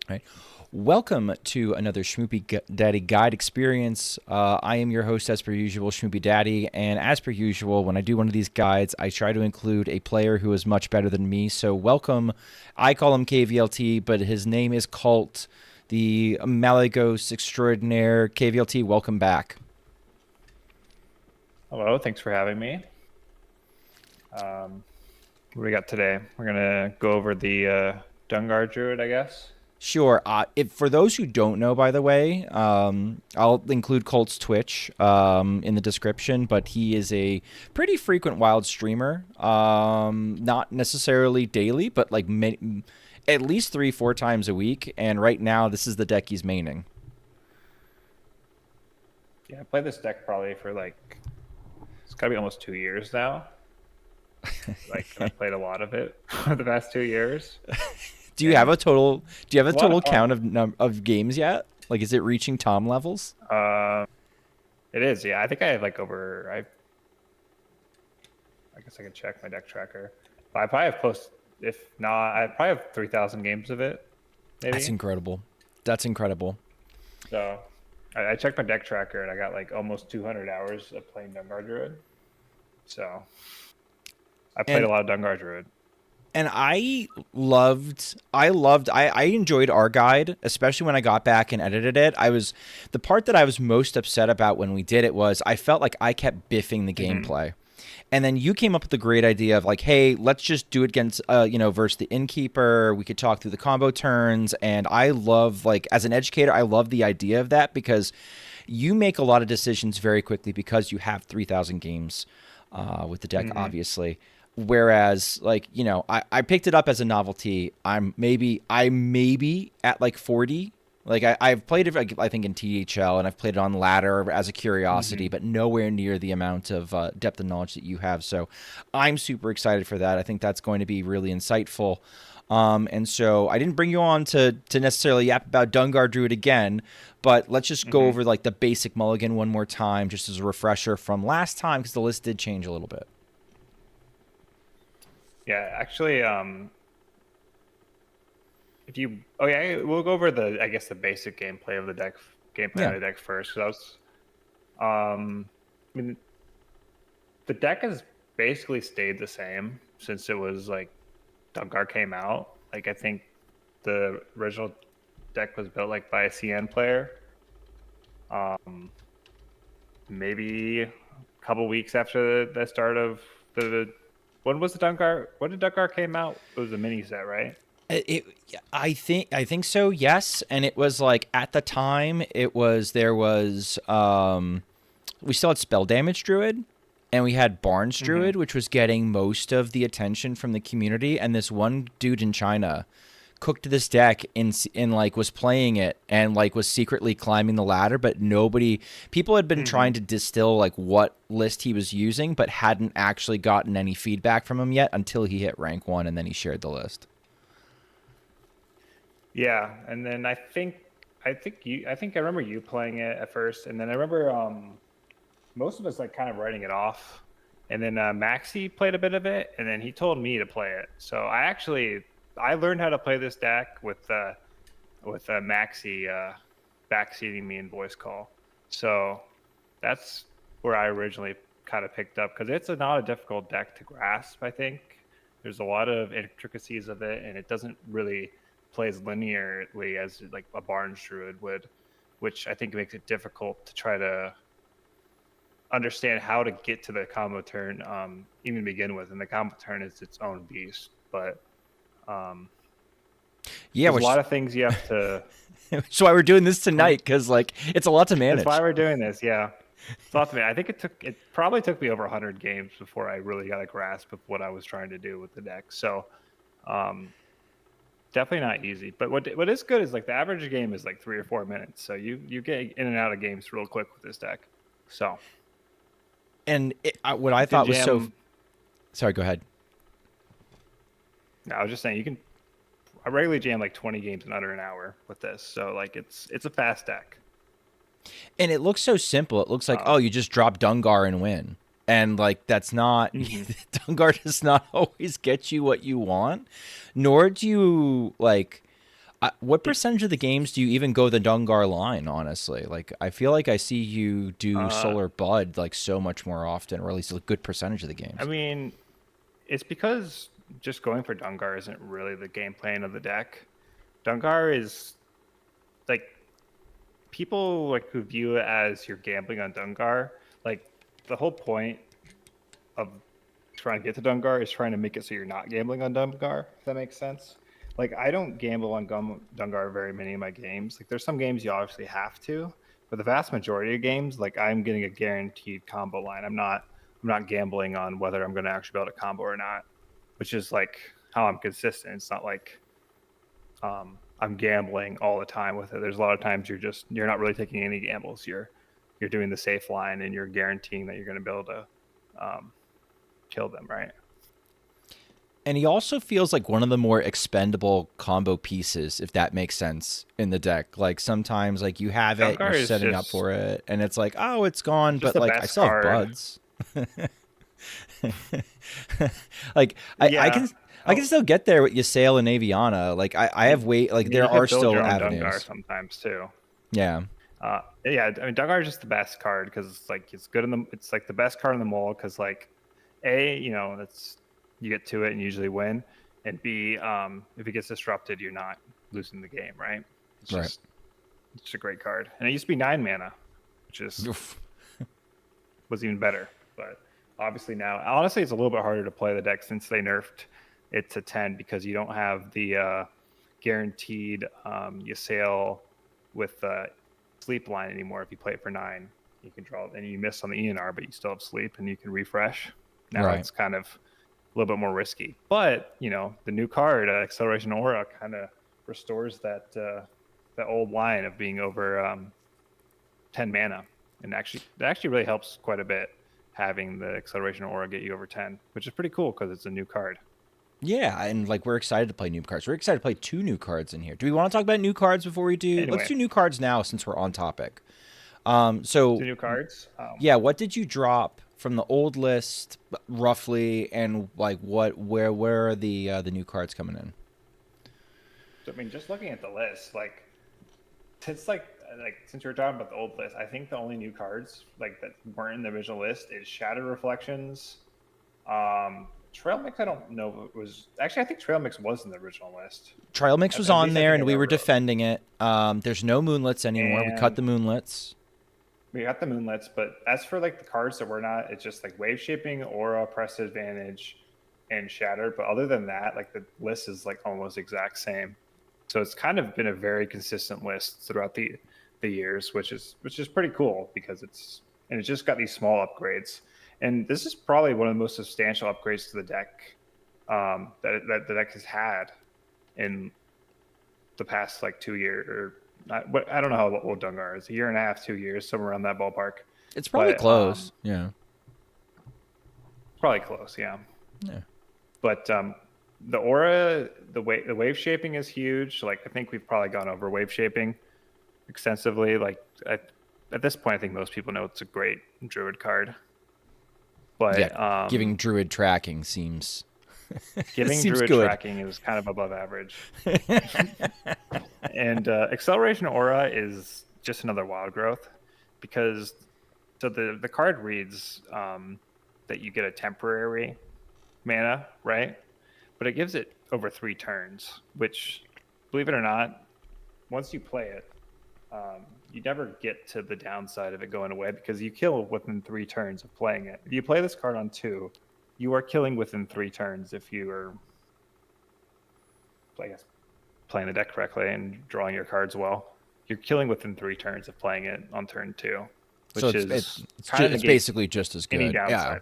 Right. Welcome to another Daddy Guide experience. I am your host, as per usual, Schmoopy Daddy. And as per usual, when I do one of these guides, I try to include a player who is much better than me. So welcome. I call him kvlt, but his name is Cult, the Malagos extraordinaire. kvlt, welcome back. Hello, thanks for having me. What do we got today? We're gonna go over the Dungar Druid, I guess. Sure. If for those who don't know, by the way, I'll include Colt's Twitch in the description. But he is a pretty frequent wild streamer. Not necessarily daily, but like at least 3-4 times a week. And right now, this is the deck he's maining. Yeah, I played this deck probably for it's gotta be almost 2 years now. I played a lot of it for the past 2 years. Do you have a total? Do you have a It's a lot total of fun. count of games yet? Like, is it reaching Tom levels? It is, yeah. I think I have I guess I can check my deck tracker. But I probably have close, if not, I probably have 3,000 games of it, That's maybe. incredible. That's incredible. So I checked my deck tracker and I got like almost 200 hours of playing Dungar Druid. So I played And a lot of Dungar Druid. And I enjoyed our guide, especially when I got back and edited it. The part that I was most upset about when we did it was I felt like I kept biffing the Mm-hmm. gameplay. And then you came up with the great idea of like, hey, let's just do it against, versus the Innkeeper. We could talk through the combo turns. And I love, like, as an educator, I love the idea of that because you make a lot of decisions very quickly because you have 3,000 games with the deck, Mm-hmm. obviously. Whereas, like, I picked it up as a novelty. I maybe at like 40. Like I've played it, I think, in THL, and I've played it on ladder as a curiosity, Mm-hmm. but nowhere near the amount of depth of knowledge that you have. So I'm super excited for that. I think that's going to be really insightful. And so I didn't bring you on to necessarily yap about Dungar Druid again, but let's just go Mm-hmm. over like the basic mulligan one more time, just as a refresher from last time, because the list did change a little bit. Yeah, actually, if you, oh yeah, we'll go over I guess the basic gameplay of Yeah. the deck first. Because I mean, the deck has basically stayed the same since it was like Dungar came out. Like I think the original deck was built like by a CN player. Um, Maybe a couple weeks after the start of the when was the Dunkar? When did Dunkar came out? It was a mini set, right? It, I think so. Yes, and it was like at the time there was we still had spell damage druid, and we had Barnes Mm-hmm. druid, which was getting most of the attention from the community, and this one dude in China cooked this deck in like was playing it and like was secretly climbing the ladder, but people had been Mm-hmm. trying to distill like what list he was using, but hadn't actually gotten any feedback from him yet until he hit rank 1, and then he shared the list. Yeah, and then I think I remember you playing it at first, and then I remember most of us like kind of writing it off, and then Maxi played a bit of it, and then he told me to play it. So I learned how to play this deck with Maxi backseating me in voice call. So that's where I originally kind of picked up because not a difficult deck to grasp. I think there's a lot of intricacies of it, and it doesn't really play as linearly as like a Barnes Druid would, which I think makes it difficult to try to understand how to get to the combo turn, even to begin with. And the combo turn is its own beast, but um, Yeah, there's a which lot of things you have to. that's why we're doing this tonight, because like it's a lot to That's why manage. we're doing this. Yeah. Thought to me, I think it probably took me over 100 games before I really got a grasp of what I was trying to do with the deck. So, um, definitely not easy. But what is good is like the average game is like 3 or 4 minutes. So you get in and out of games real quick with this deck. So And what I you can thought was so jam. sorry, go ahead. I was just saying you can. I regularly jam like 20 games in under an hour with this. So like it's a fast deck. And it looks so simple. It looks like, oh, Um, you just drop Dungar and win. And like that's not mhm. Dungar does not always get you what you want, nor do you like What percentage of the games do you even go the Dungar line, honestly? Like, I feel like I see you do Uh, Solar Bud, like, so much more often, or at least a good percentage of the I games. mean, it's because just going for Dungar isn't really the game plan of the deck. Dungar is like people like who view it as you're gambling on Dungar. Like the whole point of trying to get to Dungar is trying to make it so you're not gambling on Dungar. If that makes sense. Like I don't gamble on Dungar very many of my games. Like there's some games you obviously have to, but the vast majority of games, like I'm getting a guaranteed combo line. I'm not gambling on whether I'm going to actually be able to combo or not, which is like how I'm consistent. It's not like I'm gambling all the time with it. There's a lot of times you're not really taking any gambles. You're doing the safe line and you're guaranteeing that you're going to be able to kill them, right? And he also feels like one of the more expendable combo pieces, if that makes sense, in the deck. Like sometimes, like you have it, you're Dunkar is setting up for it, and it's like, oh, it's gone, just but the like I best still have card. buds. Like I Yeah. can I Oh, can still get there with Ysael and Aviana. Like I have way like I mean, there you are could build still your own Dungar avenues. sometimes too. Yeah. Yeah, I mean, Dungar is just the best card because like it's good in the. It's like the best card in the mold because like, that's you get to it and usually win, and B, if it gets disrupted, you're not losing the game, right? It's Right. just it's just a great card, and it used to be 9 mana, which is Oof. was even better. But obviously now, honestly, it's a little bit harder to play the deck since they nerfed it to 10 because you don't have the guaranteed Ysael with sleep line anymore. If you play it for 9, you can draw and you miss on the ENR, but you still have sleep and you can refresh. Now Right. it's kind of a little bit more risky. But the new card, Acceleration Aura, kind of restores that old line of being over 10 mana, and actually that actually really helps quite a bit having the Acceleration Aura get you over 10, which is pretty cool because it's a new card. Yeah, and like we're excited to play new cards. We're excited to play 2 new cards in here. Do we want to talk about new cards before we do? Let's Anyway, do new cards now since we're on topic. two So new cards. yeah, what did you drop from the old list roughly, and like where are the new cards coming in? So, I mean, just looking at the list, like since since we were talking about the old list, I think the only new cards like that weren't in the original list is Shadow Reflections. Trail Mix, I don't know if it was actually. I think Trail Mix was in the original list. Trail Mix was At on least I there, think I and we were remember. defending it. There's no moonlets anymore. We cut And the moonlets. we got the moonlets, but as for like the cards that we're not, it's just like wave shaping, aura, press advantage, and shattered. But other than that, like the list is like almost exact same. So it's kind of been a very consistent list throughout the years, which is pretty cool because it's just got these small upgrades. And this is probably one of the most substantial upgrades to the deck that the deck has had in the past like 2 years or I don't know how old Dungar is. A year and a half, 2 years, somewhere around that ballpark. It's probably But close. Yeah. probably close, yeah. Yeah. But the aura, the wave shaping is huge. Like I think we've probably gone over wave shaping extensively. Like at this point, I think most people know it's a great Druid card. Yeah. But Giving Druid tracking seems giving seems Druid good. tracking is kind of above average. And Acceleration Aura is just another wild growth because so the card reads that you get a temporary mana, right? But it gives it over 3 turns, which, believe it or not, once you play it, you never get to the downside of it going away because you kill within 3 turns of playing it. If you play this card on 2, you are killing within 3 turns if you are, I guess, playing the deck correctly and drawing your cards well. You're killing within 3 turns of playing it on turn 2, So which is it's basically just as any good. Yeah. downside.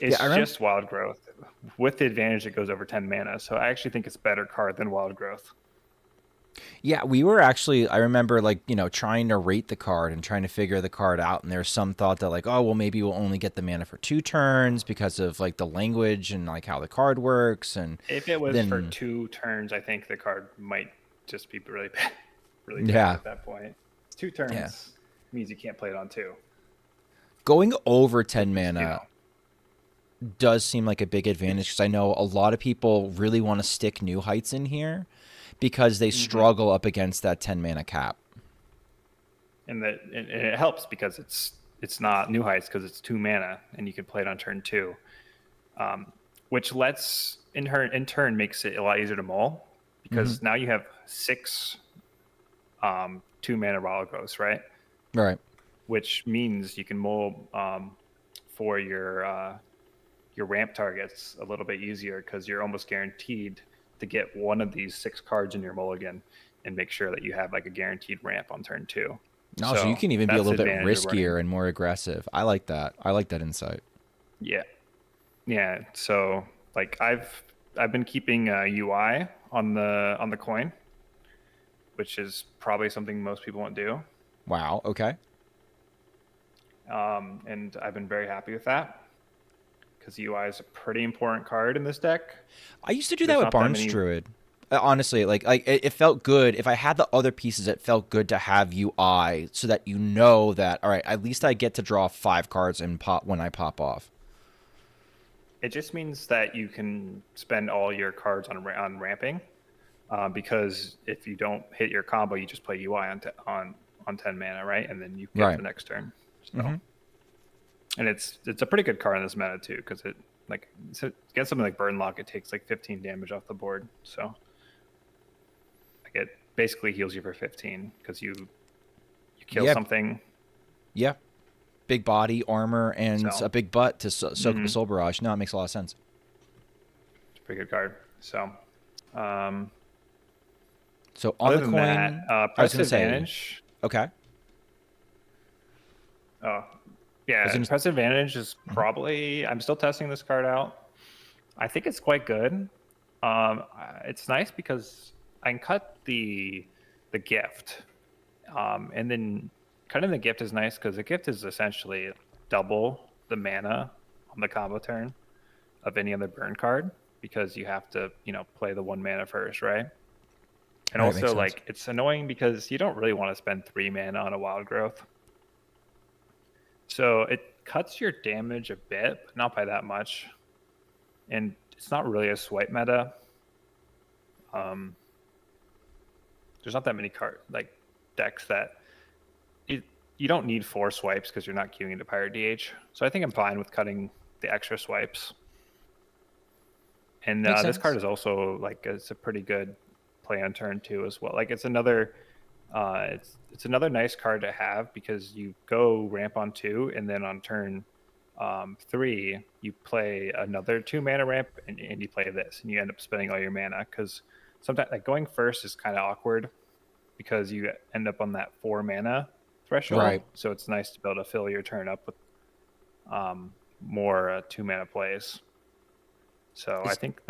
Yeah, It's I remember. just Wild Growth with the advantage it goes over 10 mana. So I actually think it's a better card than Wild Growth. Yeah, we were actually. I remember, like, trying to rate the card and trying to figure the card out. And there's some thought that, like, oh, well, maybe we'll only get the mana for 2 turns because of like the language and like how the card works. And If it was for then 2 turns, I think the card might just be really bad, really bad yeah, at that point. Two yeah, turns means you can't play it on 2. going over 10 Which is, mana does seem like a big advantage because I know a lot of people really want to stick new heights in here. because they Mm-hmm. struggle up against that 10 mana cap. And it helps because it's not New Heights because it's 2 mana and you can play it on turn 2, which lets in turn makes it a lot easier to mull Hmm. because now you have 6 2 mana Wild Growths, right? Right. Which means you can mull for your ramp targets a little bit easier because you're almost guaranteed to get one of these 6 cards in your mulligan and make sure that you have like a guaranteed ramp on turn 2. No, so you So can even be a that's little the bit advantage of running. riskier and more aggressive. I like that. I like that insight. Yeah, yeah. So like I've been keeping UI on the coin, which is probably something most people won't do, Wow. Okay. and I've been very happy with that because UI is a pretty important card in this deck. I used to do that There's with not that Barnes many. Druid. Honestly, like it felt good. If I had the other pieces, it felt good to have UI so that you know that, all right, at least I get to draw 5 cards and pop when I pop off. It just means that you can spend all your cards on ramping, because if you don't hit your combo, you just play UI on 10 mana, right? And then you get Right. the next turn. So, Hmm. and it's a pretty good card in this meta too, because it gets something like Burn Lock, it takes like 15 damage off the board. So like it basically heals you for 15 because you kill Yeah. something. Yeah. Big body, armor, and So a big butt to soak up a mm-hmm. soul barrage. No, it makes a lot of sense. It's a pretty good card. So um, So on other the than that, coin, I was press gonna say, advantage. okay. Oh, I was yeah. gonna. Press advantage is Mhm. probably. I'm still testing this card out. I think it's quite good. It's nice because I can cut the gift, and then cutting the gift is nice because the gift is essentially double the mana on the combo turn of any other burn card because you have to play the 1 mana first, right? And Right, makes also sense. like it's annoying because you don't really want to spend 3 mana on a wild growth. So it cuts your damage a bit, but not by that much. And it's not really a swipe meta. Um, there's not that many like decks that it, you don't need 4 swipes because you're not queuing into Pirate DH. So I think I'm fine with cutting the extra swipes. And Makes this card sense. is also like it's a pretty good play on turn 2 as well. Like it's another nice card to have because you go ramp on 2 and then on turn 3 you play another 2 mana ramp and you play this and you end up spending all your mana because sometimes like going first is kind of awkward because you end up on that 4 mana threshold. Right. So it's nice to be able to fill your turn up with more 2 mana plays. So I Is think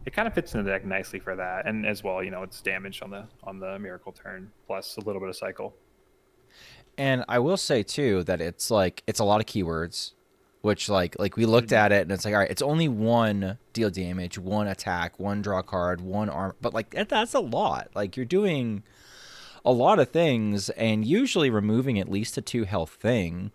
it kind of fits in the deck nicely for that, and as well, it's damage on the miracle turn plus a little bit of cycle. And I will say too that it's like it's a lot of keywords, which like we looked Mm-hmm. at it and it's like, all right, it's only one deal damage, one attack, one draw card, one arm, but like that's a lot. Like you're doing a lot of things and usually removing at least a 2 health thing,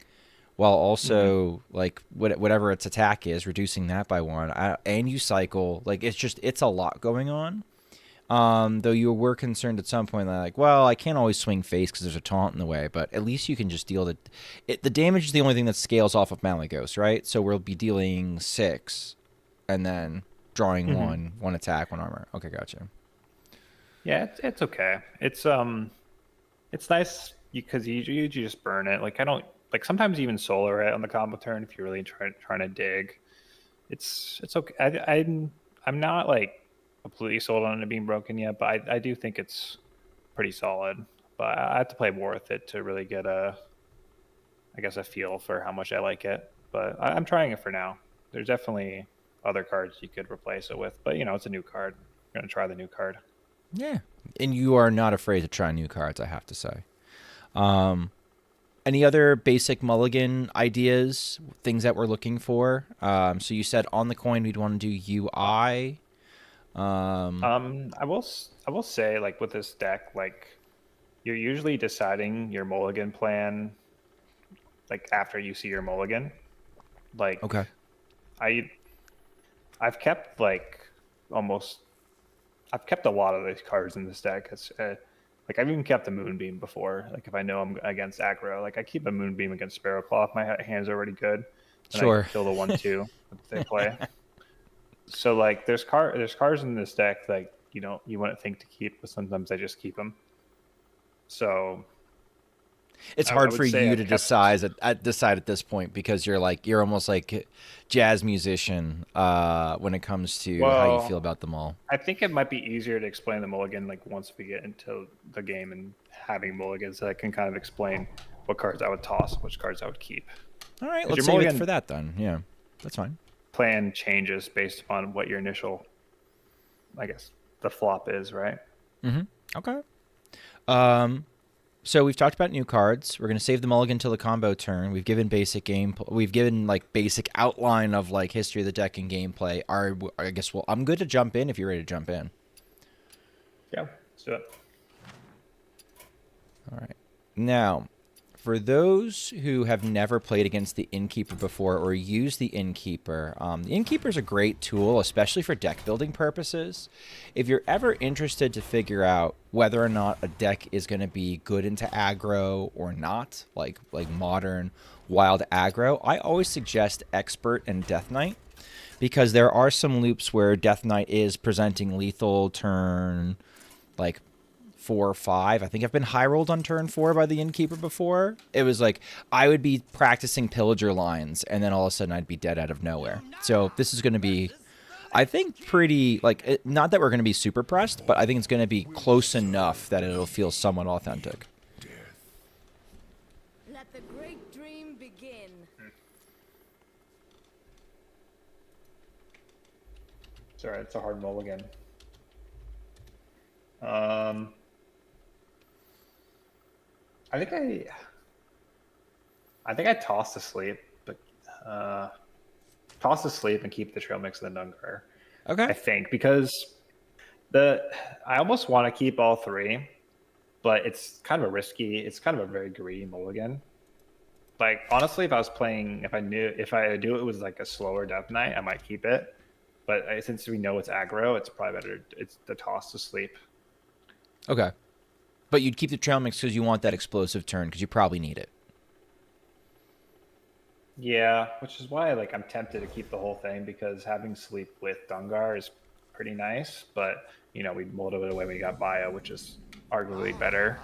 while Mm-hmm. also like whatever its attack is, reducing that by 1. And you cycle. Like it's a lot going on. Though you were concerned at some point that like, well, I can't always swing face because there's a taunt in the way, but at least you can just deal the damage is the only thing that scales off of Maly Ghost, right? So we'll be dealing 6 and then drawing Mm-hmm. one attack, 1 armor. Okay, gotcha. Yeah, it's okay. It's nice because you just burn it. Like I don't like sometimes even solar it on the combo turn if you're really trying to dig. It's okay. I'm not like completely sold on it being broken yet, but I do think it's pretty solid. But I have to play more with it to really get I guess a feel for how much I like it. But I'm trying it for now. There's definitely other cards you could replace it with, but it's a new card. I'm gonna try the new card. Yeah, and you are not afraid to try new cards, I have to say. Um, any other basic mulligan ideas, things that we're looking for? So you said on the coin we'd want to do UI. I will say like with this deck, like you're usually deciding your mulligan plan like after you see your mulligan. Like Okay. I I've kept like almost I've kept a lot of these cards in this deck. Like I've even kept a Moonbeam before. Like if I know I'm against aggro, like I keep a Moonbeam against Sparrow Claw if my hand's already good, and I Sure. kill the 1/2 that they play. So like there's cards in this deck like you wouldn't think to keep, but sometimes I just keep them. So It's I hard would for say you I've to kept. decide at this point because you're almost like jazz musician when it comes to how you feel Well, about them all. I think it might be easier to explain the mulligan like once we get into the game and having mulligans that I can kind of explain what cards I would toss, which cards I would keep. All right, Because let's your save it for mulligan that then. Yeah, that's fine. plan changes based upon what your initial, I guess, the flop is, right? Okay. So we've talked about new cards. We're gonna save the mulligan till the combo turn. We've given basic game. We've given like basic outline of like history of the deck and gameplay. I guess I'm good to jump in if you're ready to jump in. Yeah, let's do it. All right. Now, for those who have never played against the Innkeeper before or used the Innkeeper, the Innkeeper is a great tool, especially for deck building purposes. If you're ever interested to figure out whether or not a deck is going to be good into aggro or not, like modern wild aggro, I always suggest Expert and Death Knight because there are some loops where Death Knight is presenting lethal turn like 4 or 5. I think I've been high rolled on turn 4 by the Innkeeper before. It was like I would be practicing pillager lines and then all of a sudden I'd be dead out of nowhere. So this is going to be, I think, pretty like not that we're going to be super pressed, but I think it's going to be close enough that it'll feel somewhat authentic. Let the great dream begin. Sorry, it's a hard mulligan. I think I toss to sleep, but toss to sleep and keep the trail mix and the Dungar. Okay. I think because I almost want to keep all three, but it's kind of a risky. It's kind of a very greedy mulligan. Like honestly, if I knew it was like a slower Death Knight, I might keep it. But since we know it's aggro, it's probably better. It's the toss to sleep. Okay. But you'd keep the trail mix because you want that explosive turn because you probably need it. Yeah, which is why like I'm tempted to keep the whole thing because having sleep with Dungar is pretty nice, but we mulled it away when we got bio, which is arguably better.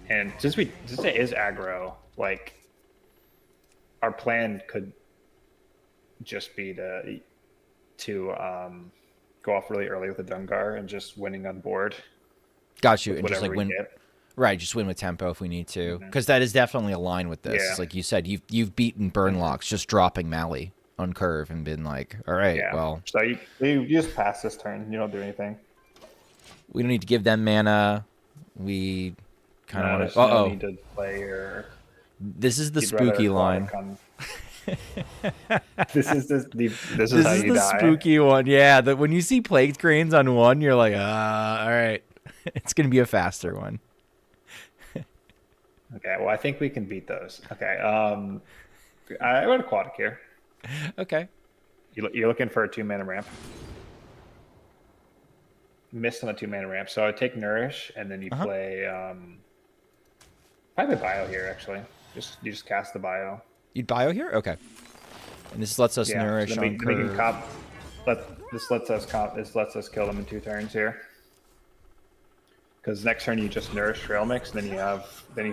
And since it is aggro, like our plan could just be to go off really early with the Dungar and just winning on board. Got you. And just like win. Get. Right, just win with tempo if we need to, because that is definitely aligned with this. Yeah. Like you said, you've beaten Burnlocks just dropping Maly on curve and been like, all right, well, so you just pass this turn. You don't do anything. We don't need to give them mana. We kind of want to. No need to play or. This is the spooky line. This is how you die. Spooky one. Yeah, that when you see Plagued Cranes on one, you're like, all right, it's gonna be a faster one. Okay, well, I think we can beat those. Okay, I went aquatic here. Okay. You're looking for a 2-mana ramp. Missed on the 2-mana ramp, so I take Nourish, and then you play probably bio here. Actually, you just cast the bio. You'd bio here, okay. And this lets us Nourish so on curve. This lets us kill them in 2 turns here. Because next turn you just Nourish Trail Mix, and then you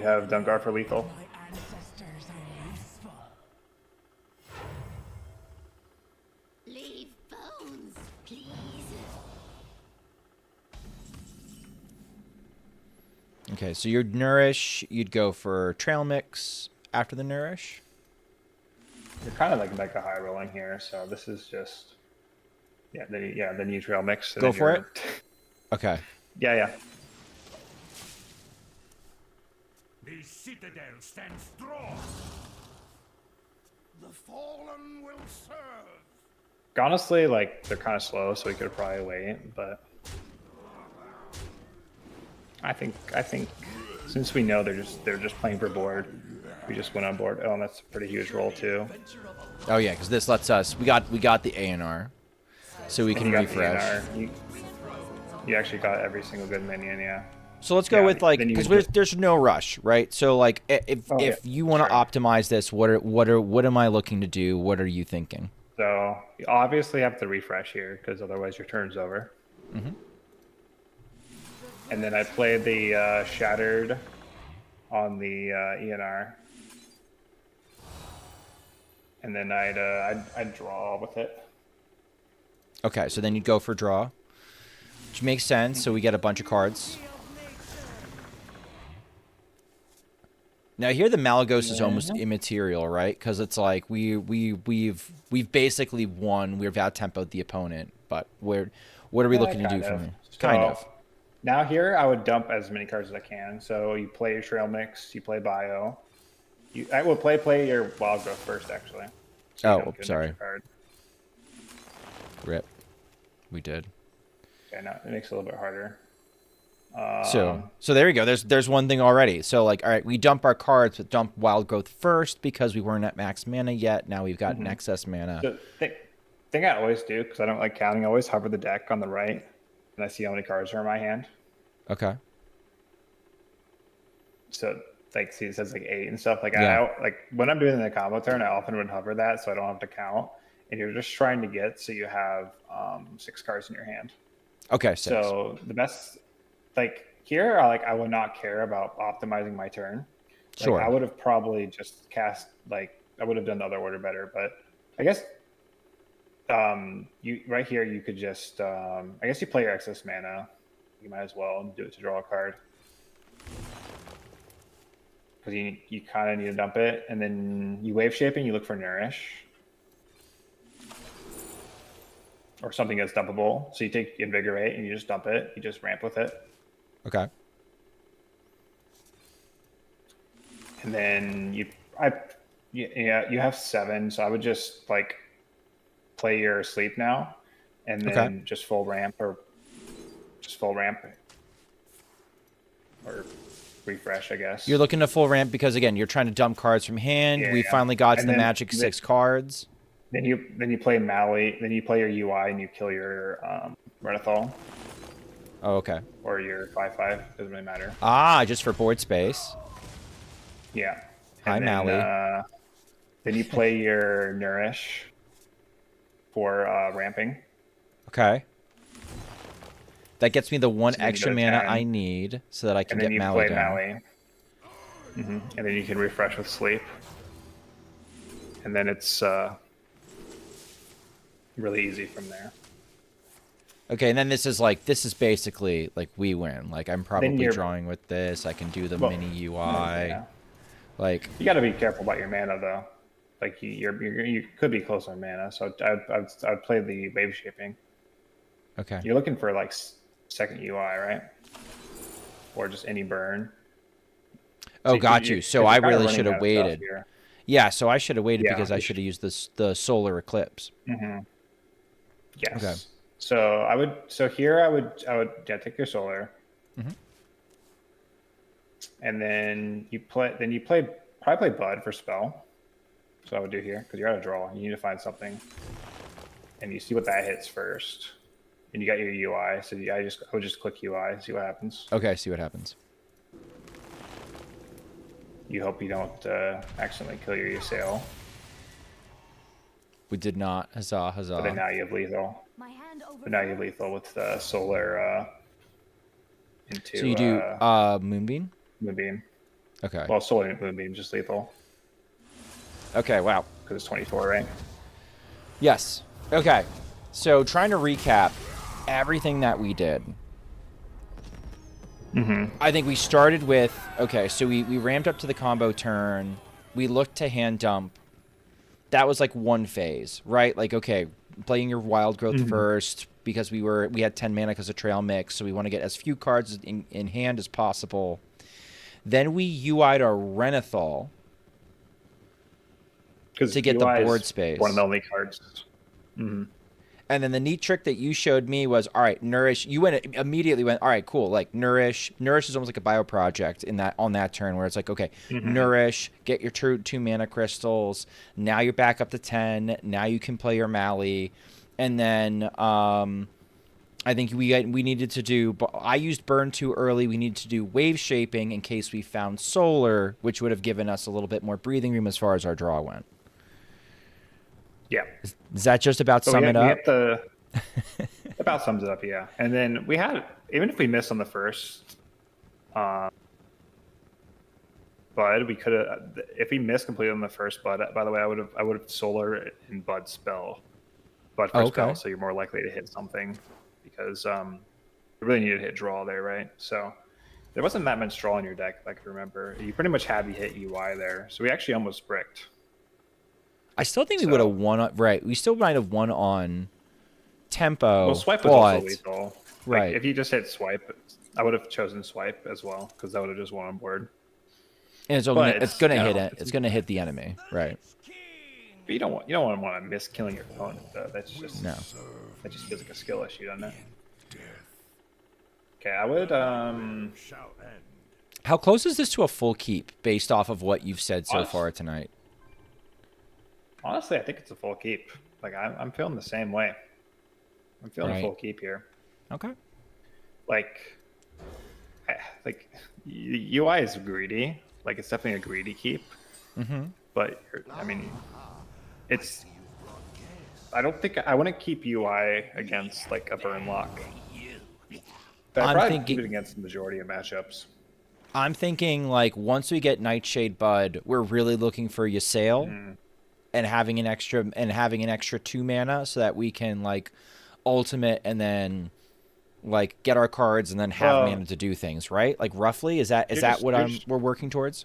have Dungar for lethal. My ancestors are useful. Leave bones, please. Okay, so you'd Nourish, you'd go for Trail Mix after the Nourish. You're kind of like a high rolling here, so this is just then you Trail Mix. Go for it. Okay. Yeah. The citadel stands strong. The fallen will serve. Honestly, like they're kind of slow, so we could probably wait. But I think since we know they're just playing for board, we just went on board. Oh, and that's a pretty huge roll too. Oh yeah, because this lets us. We got the ANR, so we can refresh. You actually got every single good minion, yeah. So let's go with like, then you because would there's no rush, right? So like, Oh, if yeah, you want to sure. optimize this, what am I looking to do? What are you thinking? So you obviously have to refresh here because otherwise your turn's over. Mm-hmm. And then I played the Shattered on the ENR. And then I'd draw with it. Okay, so then you'd go for draw, which makes sense. So we get a bunch of cards. Now here the Malygos is almost immaterial, right? Because it's like we've basically won. We've out tempoed the opponent, but what are we looking to do from here? Kind of. Now here I would dump as many cards as I can. So you play your Trail Mix, you play Bio. I will play your Wild Growth first actually. So you Oh, don't get an sorry. extra card. Rip. We did. Okay, now it makes it a little bit harder. So there we go. There's one thing already. So like, all right, we dump our cards, but dump Wild Growth first because we weren't at max mana yet. Now we've got an excess mana. The thing I always do, because I don't like counting, I always hover the deck on the right, and I see how many cards are in my hand. Okay. So like, see, it says like 8 and stuff. Like Yeah. like when I'm doing the combo turn, I often would hover that so I don't have to count. And you're just trying to get so you have 6 cards in your hand. Okay. 6. So the best, like here, I would not care about optimizing my turn. Like, Sure. I would have probably just cast, like I would have done the other order better, but I guess you right here you could just I guess you play your excess mana. You might as well do it to draw a card because you kind of need to dump it, and then you wave shaping. You look for Nourish or something that's dumpable. So you take Invigorate and you just dump it. You just ramp with it. Okay. And then you have 7, so I would just like play your Sleep now, and then just full ramp or refresh, I guess. You're looking to full ramp because again, you're trying to dump cards from hand. Yeah, We yeah. finally got to And the then magic 6 cards. Then you play Maly. Then you play your UI and you kill your Renethal Oh, okay. or your 5/5. Doesn't really matter. Ah, just for board space. Yeah. Hi, And Maly. Then you play your Nourish for ramping. Okay. That gets me the 1 So then you extra go to mana 10. I need so that I can And get then you Maly play down. Maly. And then you can refresh with Sleep. And then it's really easy from there. Okay, and then this is basically like we win. Like I'm probably you're- drawing with this. I can do the Well, mini UI. yeah. Like You got to be careful about your mana though. Like you could be close on mana, so I'd play the wave shaping. okay. You're looking for like second UI, right? Or just any burn. Oh, So got you. So I you're kinda really running should out have of stuff waited. here. Yeah, so I should have waited Yeah, because I you should have used the solar eclipse. Yes. Okay. So here I would take your solar. Mhm. And then you probably play Bud for spell. So I would do here because you're out of draw. You need to find something, and you see what that hits first. And you got your UI, so I would just click UI, see what happens. Okay, see what happens. You hope you don't accidentally kill your Ysail, We did not. Huzzah, huzzah. but then now you have lethal. My hand over. But now you have lethal with the solar into So you do Moonbeam? Moonbeam. Okay. Well, solar and Moonbeam just lethal Okay, wow. because it's 24, right? Yes. Okay. So trying to recap everything that we did. I think we started with, okay, so we ramped up to the combo turn. We looked to hand dump. That was like one phase, right? Like, okay, playing your Wild Growth first because we had 10 mana because of Trail Mix, so we want to get as few cards in hand as possible. Then we UI'd our Renethal to get the UI is board space. One of the only cards. And then the neat trick that you showed me was, all right, Nourish. You immediately went, all right, cool. Like Nourish is almost like a bio project on that turn where it's like, okay, Nourish, get your two mana crystals. Now you're back up to 10. Now you can play your Maly, and then I think we needed to do. I used burn too early. We needed to do wave shaping in case we found solar, which would have given us a little bit more breathing room as far as our draw went. Yeah. Does that just about So sum it up? About sums it up, yeah. And then we had, even if we missed on the first bud, we could have, if we missed completely on the first bud, by the way, I would have solar and bud spell. Bud for spell, so you're more likely to hit something because you really needed to hit draw there, right? So there wasn't that much draw in your deck, if I can remember. You pretty much had to hit UI there. So we actually almost bricked. I still think we would have won on, right. We still might have won on tempo. Well, swipe was also lethal. Right. If you just hit swipe, I would have chosen swipe as well because that would have just won on board. And it's going to hit it. It's going to hit the enemy, right? But you don't want to miss killing your opponent though. That just feels like a skill issue, doesn't it? Okay, I would How close is this to a full keep based off of what you've said so far tonight? Honestly, I think it's a full keep. Like I'm feeling the same way. I'm feeling a full keep here. Okay. Like UI is greedy. Like it's definitely a greedy keep. Mm-hmm. But I mean, it's. I don't think I want to keep UI against like a burn lock. But I probably keep it against the majority of matchups. I'm thinking like once we get Nightshade Bud, we're really looking for Ysayle and having an extra 2 mana so that we can like ultimate and then like get our cards and then have mana to do things, right? Like roughly, is that what we're working towards?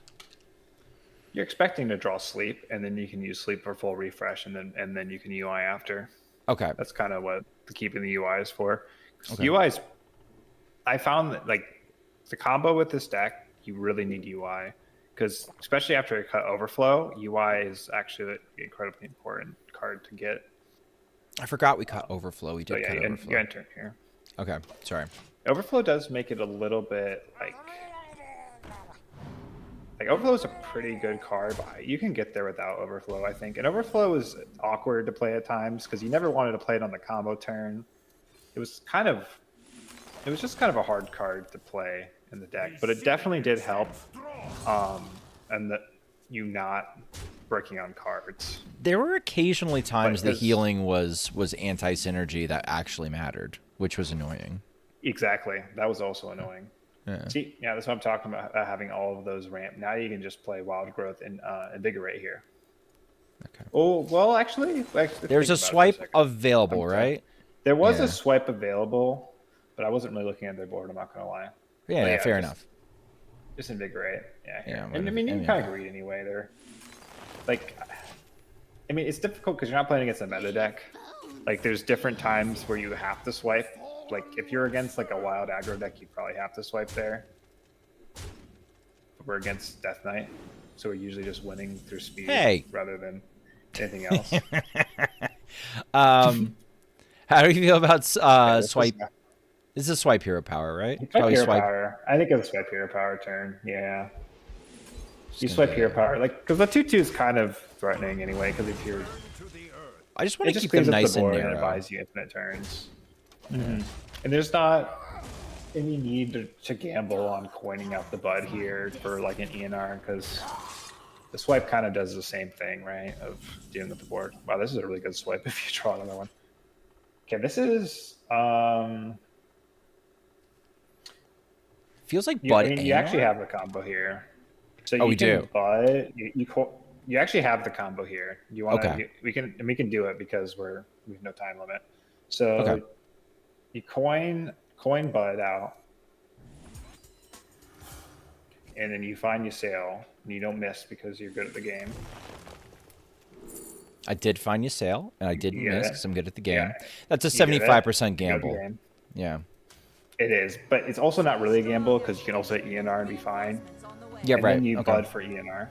You're expecting to draw sleep, and then you can use sleep for full refresh, and then you can UI after. Okay, that's kind of what keeping the UI is for. Okay. UI's, I found that like the combo with this deck, you really need UI because especially after a cut overflow, UI is actually an incredibly important card to get. I forgot we cut overflow. We did cut overflow. You enter here. Okay, sorry. Overflow does make it a little bit like Overflow is a pretty good card, but you can get there without Overflow, I think. And Overflow is awkward to play at times because you never wanted to play it on the combo turn. It was just kind of a hard card to play in the deck, but it definitely did help. And that you not breaking on cards. There were occasionally times the healing was anti-synergy that actually mattered, which was annoying. Exactly. That was also annoying. Yeah. See, yeah, that's what I'm talking about, having all of those ramp. Now you can just play Wild Growth and Invigorate here. Okay. Oh, well, actually there's a swipe available, right? There was a swipe available, but I wasn't really looking at their board, I'm not going to lie. Yeah, fair enough. Just Invigorate. Yeah. And I mean, you can kind of read anyway. They're like, I mean, it's difficult because you're not playing against a meta deck. Like, there's different times where you have to swipe. Like, if you're against, like, a wild aggro deck, you probably have to swipe there. But we're against Death Knight, so we're usually just winning through speed rather than anything else. How do you feel about swipe? This is a swipe hero power, right? Swipe hero power. I think it's a swipe hero power turn, yeah. You swipe hero power, like, because the 2/2 is kind of threatening anyway, because if you're... I just want to keep them nice and narrow. And it buys you infinite turns. Mm-hmm. And there's not any need to gamble on coining out the bud here for like an ENR because the swipe kind of does the same thing, right? Of dealing with the board. Wow, this is a really good swipe if you draw another one. Okay, this is feels like bud. You actually have the combo here. So we do. Bud, you actually have the combo here. You want to? We can do it because we have no time limit. So. You coin Bud out, and then you find Ysayle, and you don't miss because you're good at the game. I did find Ysayle, and I didn't miss because I'm good at the game. Yeah. That's a 75% gamble. Yeah. It is, but it's also not really a gamble because you can also hit ENR and be fine. Yeah, and then you Bud for ENR.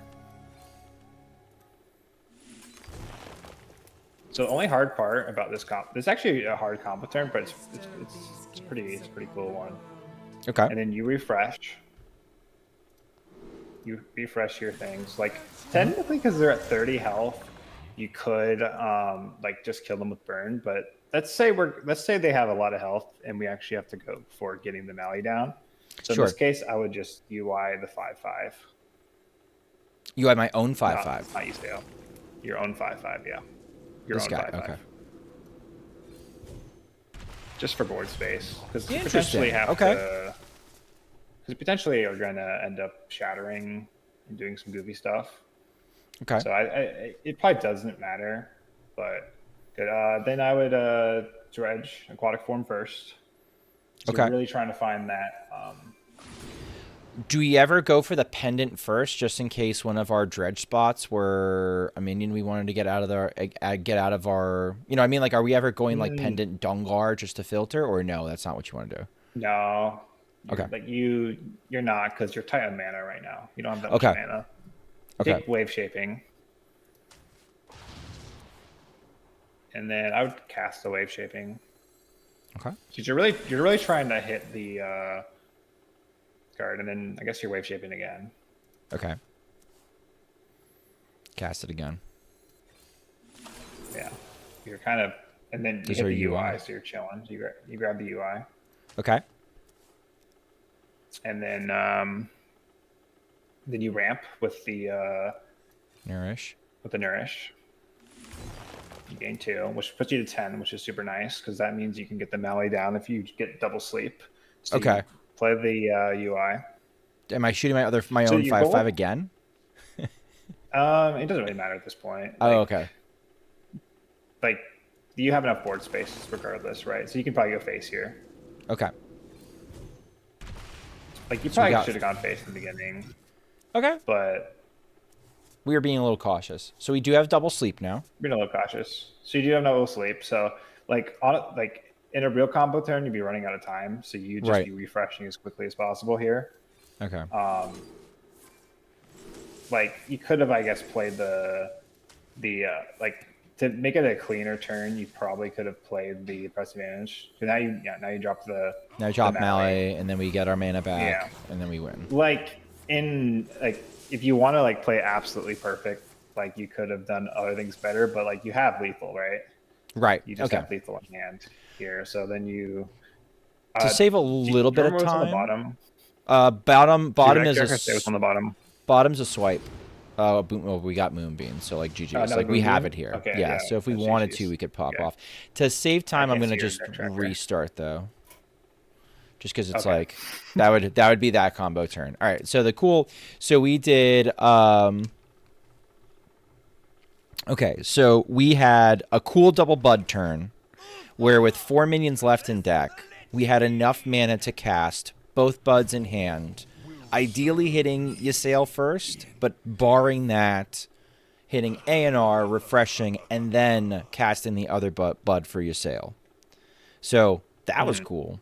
So the only hard part about this comp, this is actually a hard combo turn, but it's a pretty cool one. Okay. And then you refresh. You refresh your things. Like technically, because they're at 30 health, you could like just kill them with burn, but let's say they have a lot of health, and we actually have to go for getting the Maly down. So Sure. in this case, I would just UI the 5/5. You had my own 5/5. Not kCIfOAo. Your own 5/5, yeah. Your This own guy, 5/5. okay. Just for board space, because you Interesting. potentially have Okay. to. Because potentially you're going to end up shattering and doing some goofy stuff. Okay. So it probably doesn't matter, but good. Then I would dredge aquatic form first. So Okay. you're really trying to find that. Do we ever go for the pendant first, just in case one of our dredge spots were a minion we wanted to get out of our, you know what I mean? Like, are we ever going like pendant Dungar just to filter, or no, that's not what you want to do? No. Okay. Like you're not, because you're tight on mana right now. You don't have that much Okay. mana. Okay. Take wave shaping. And then I would cast the wave shaping. Okay. Because you're really trying to hit the card, and then I guess you're wave shaping again. Okay. Cast it again. Yeah. You're kind of, and then you These hit are the UI, UI. so you're chilling. So you grab the UI. Okay. And then you ramp with the Nourish. nourish. You gain 2, which puts you to 10, which is super nice, because that means you can get the Maly down if you get double sleep. So Okay. you play the UI. Am I shooting my So own you're 5/5 going- again? It doesn't really matter at this point. Oh, okay. Like, you have enough board space regardless, right? So you can probably go face here. Okay. Like, you So we probably got- should have gone face in the beginning, Okay. but We were being a little cautious. So we do have double sleep now. being a little cautious. So you do have no sleep. So like in a real combo turn, you'd be running out of time. So you just Right. be refreshing as quickly as possible here. Okay. Like you could have, I guess, played the like to make it a cleaner turn. You probably could have played the press advantage. So now you drop the Now drop the Maly, and then we get our mana back, Yeah. and then we win. Like if you want to like play absolutely perfect, like you could have done other things better. But like you have lethal, right? Right. You just Okay. have lethal in hand here. So then you To save a little bit of remember what's on time. the bottom. Bottom Dude, is I can't say what's on the bottom. bottom's a swipe. Well, we got Moonbeam, so like GG's. Another like we have Moonbeam? it here. Okay, yeah, yeah, So if we that's wanted GG's. to, we could pop Yeah. off. To save time, I'm can't gonna see your just deck tracker. restart though. Just because it's Okay. like that would be that combo turn. All right. So we did. Okay, so we had a cool double bud turn, where with 4 minions left in deck, we had enough mana to cast both buds in hand. Ideally hitting Ysayle first, but barring that, hitting A&R, refreshing, and then casting the other bud for Ysayle. So that was cool.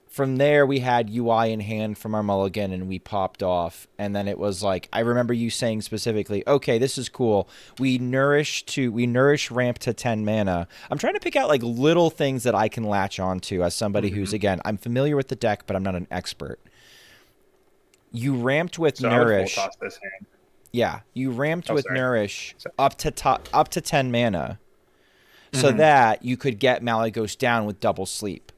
From there, we had UI in hand from our mulligan, and we popped off. And then it was like, I remember you saying specifically, okay, this is cool. We nourish ramp to 10 mana. I'm trying to pick out like little things that I can latch onto as somebody who's, again, I'm familiar with the deck, but I'm not an expert. You ramped with So I would full nourish. toss this hand. Yeah, you ramped with sorry. nourish up to 10 mana, so that you could get Malygos down with double sleep.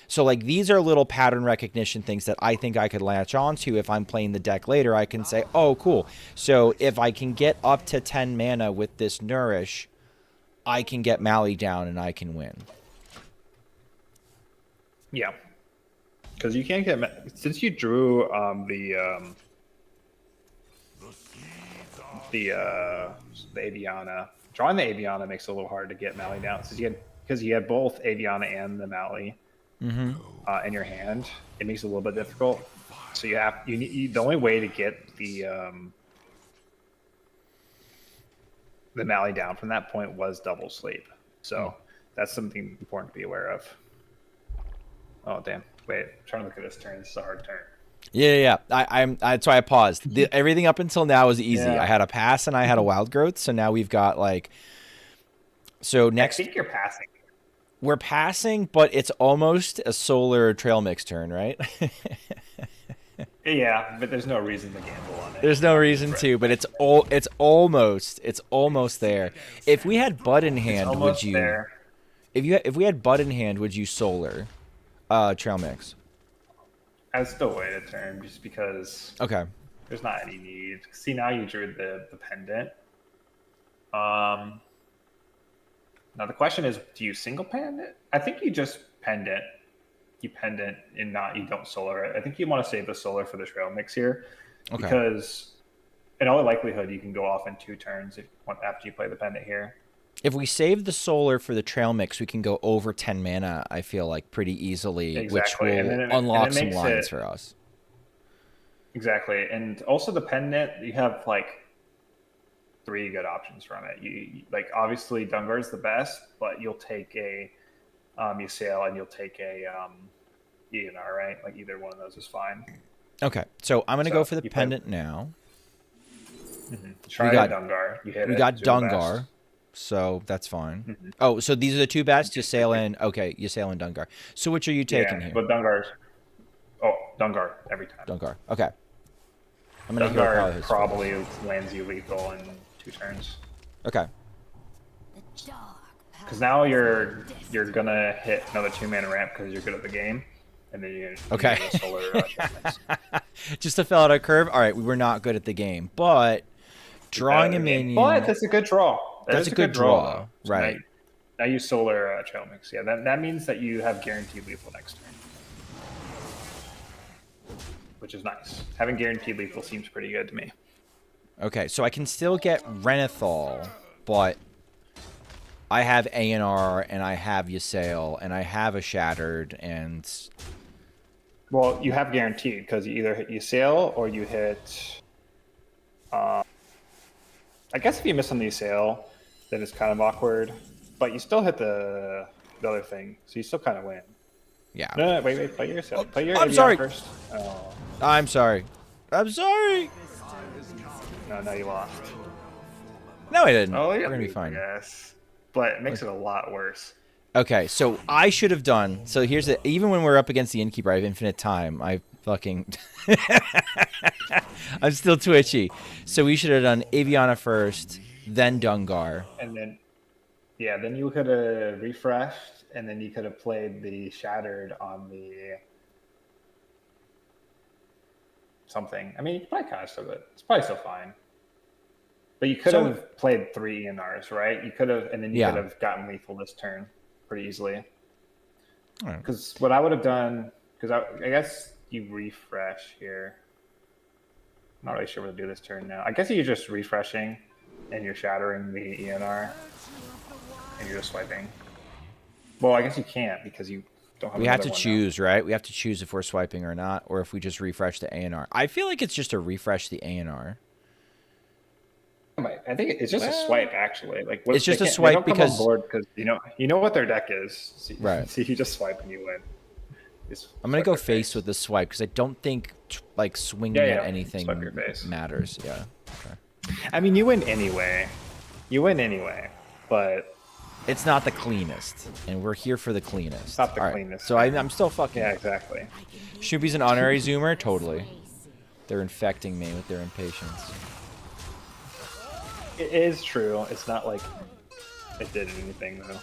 So like these are little pattern recognition things that I think I could latch onto if I'm playing the deck later. I can say, oh, cool. So if I can get up to 10 mana with this nourish, I can get Maly down and I can win. Yeah, because you can't get since you drew the Aviana. Drawing the Aviana makes it a little hard to get Maly down because you had both Aviana and the Maly in your hand. It makes it a little bit difficult. So the only way to get the Maly down from that point was double sleep. So that's something important to be aware of. Oh damn! Wait, I'm trying to look at this turn. This is a hard turn. Yeah. That's why I paused. Everything up until now was easy. Yeah. I had a pass and I had a wild growth. So now we've got like. So next, I think you're passing. we're passing, but it's almost a solar trail mix turn, right? Yeah, but there's no reason to gamble on There's no reason to, but it's almost there. If we had Bud in hand, would Almost you? there. If we had Bud in hand, would you solar trail mix? I'd still wait a turn just because Okay. there's not any need. See, now you drew the pendant. Now the question is, do you single pen it? I think you just pendant. You pendant and you don't solar it. I think you want to save the solar for the trail mix here. Okay. Because in all likelihood, you can go off in 2 turns after you play the pendant here. If we save the solar for the trail mix, we can go over 10 mana, I feel like, pretty easily, Exactly. which And will then unlock some makes lines for us. Exactly. And also the pendant, you have like 3 good options from it. You like, obviously Dungar is the best, but you'll take a Ysael and you'll take a ENR, right? Like either one of those is fine. Okay, so I'm going to go for the you play- pendant now. Try got- Dungar. You hit We it, got it's your best. Dungar, so that's fine. Oh, so these are the 2 best? Ysael and... Okay, Ysael and Dungar. So which are you taking here? But Dungar every time. Dungar. Okay. I'm going to heal Dungar power his probably lands you lethal in 2 turns. Okay. The dark Because now you're gonna hit another 2 mana ramp because you're good at the game, and then you Okay. get a solar treatments. Just to fill out our curve. All right, we were not good at the game, but drawing a minion... But that's a good draw. That's a good draw, though. So right. Now you solar trail mix. Yeah, that means that you have guaranteed lethal next turn, which is nice. Having guaranteed lethal seems pretty good to me. Okay, so I can still get Renethal, but I have ANR and I have Ysael and I have a Shattered and... Well, you have guaranteed because you either hit Ysael or you hit. I guess if you miss on the Ysael, then it's kind of awkward, but you still hit the other thing, so you still kind of win. Yeah. No, wait, play your Ysael. Play your I'm Avion sorry. first. Oh, I'm sorry. I'm sorry. no, you lost. No, I didn't. Oh, We're yeah, going to be fine. Yes, but it makes it a lot worse. Okay, so I should have done... So here's the... Even when we're up against the Innkeeper, I have infinite time. I fucking... I'm still twitchy. So we should have done Aviana first, then Dungar. And then, yeah, then you could have refreshed, and then you could have played the Shattered on the something. I mean, you probably kind of still good. It's probably still fine. But you could have played 3 ENRs, right? You could have, and then you could have gotten lethal this turn pretty easily. Because what I would have done, because I guess you refresh here. I'm not really sure what to do this turn now. I guess you're just refreshing, and you're shattering the ENR, and you're just swiping. Well, I guess you can't because you don't have. We have to one choose, right? We have to choose if we're swiping or not, or if we just refresh the ANR. I feel like it's just a refresh the ANR. I think it's just a swipe, actually. Like it's just a swipe because you know what their deck is. So, right. So you just swipe and you win. I'm gonna go face with the swipe because I don't think like swinging at anything matters. Yeah. Okay. I mean, you win anyway. But it's not the cleanest, and we're here for the cleanest. It's not the cleanest. So I'm still fucking. Yeah, exactly. Shoopy's an honorary zoomer, totally. They're infecting me with their impatience. It is true. It's not like it did anything though.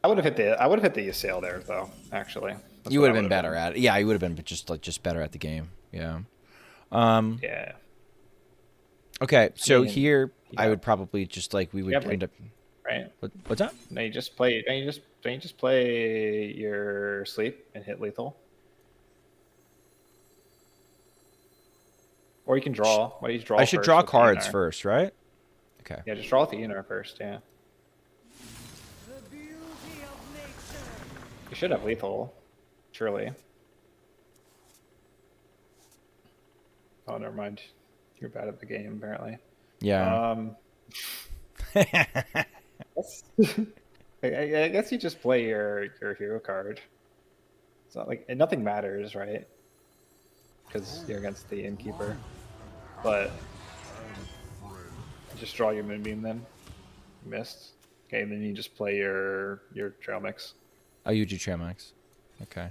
I would have hit the Ysael there though. Actually, you would have been better at it. Yeah, you would have been just better at the game. Yeah. Yeah. Okay, so here I would probably just like we would end up. Right. What's up? Now you just play. Don't you just play your sleep and hit lethal? Or you can draw. Why do you draw? I should draw cards first, right? Okay. Yeah, just draw with the ENR first. Yeah. You should have lethal, surely. Oh, never mind. You're bad at the game, apparently. Yeah. I guess you just play your hero card. It's not like nothing matters, right? Because you're against the Innkeeper. But just draw your Moonbeam then. You missed. Okay, and then you just play your Trail Mix. Oh, you do Trail Mix. Okay.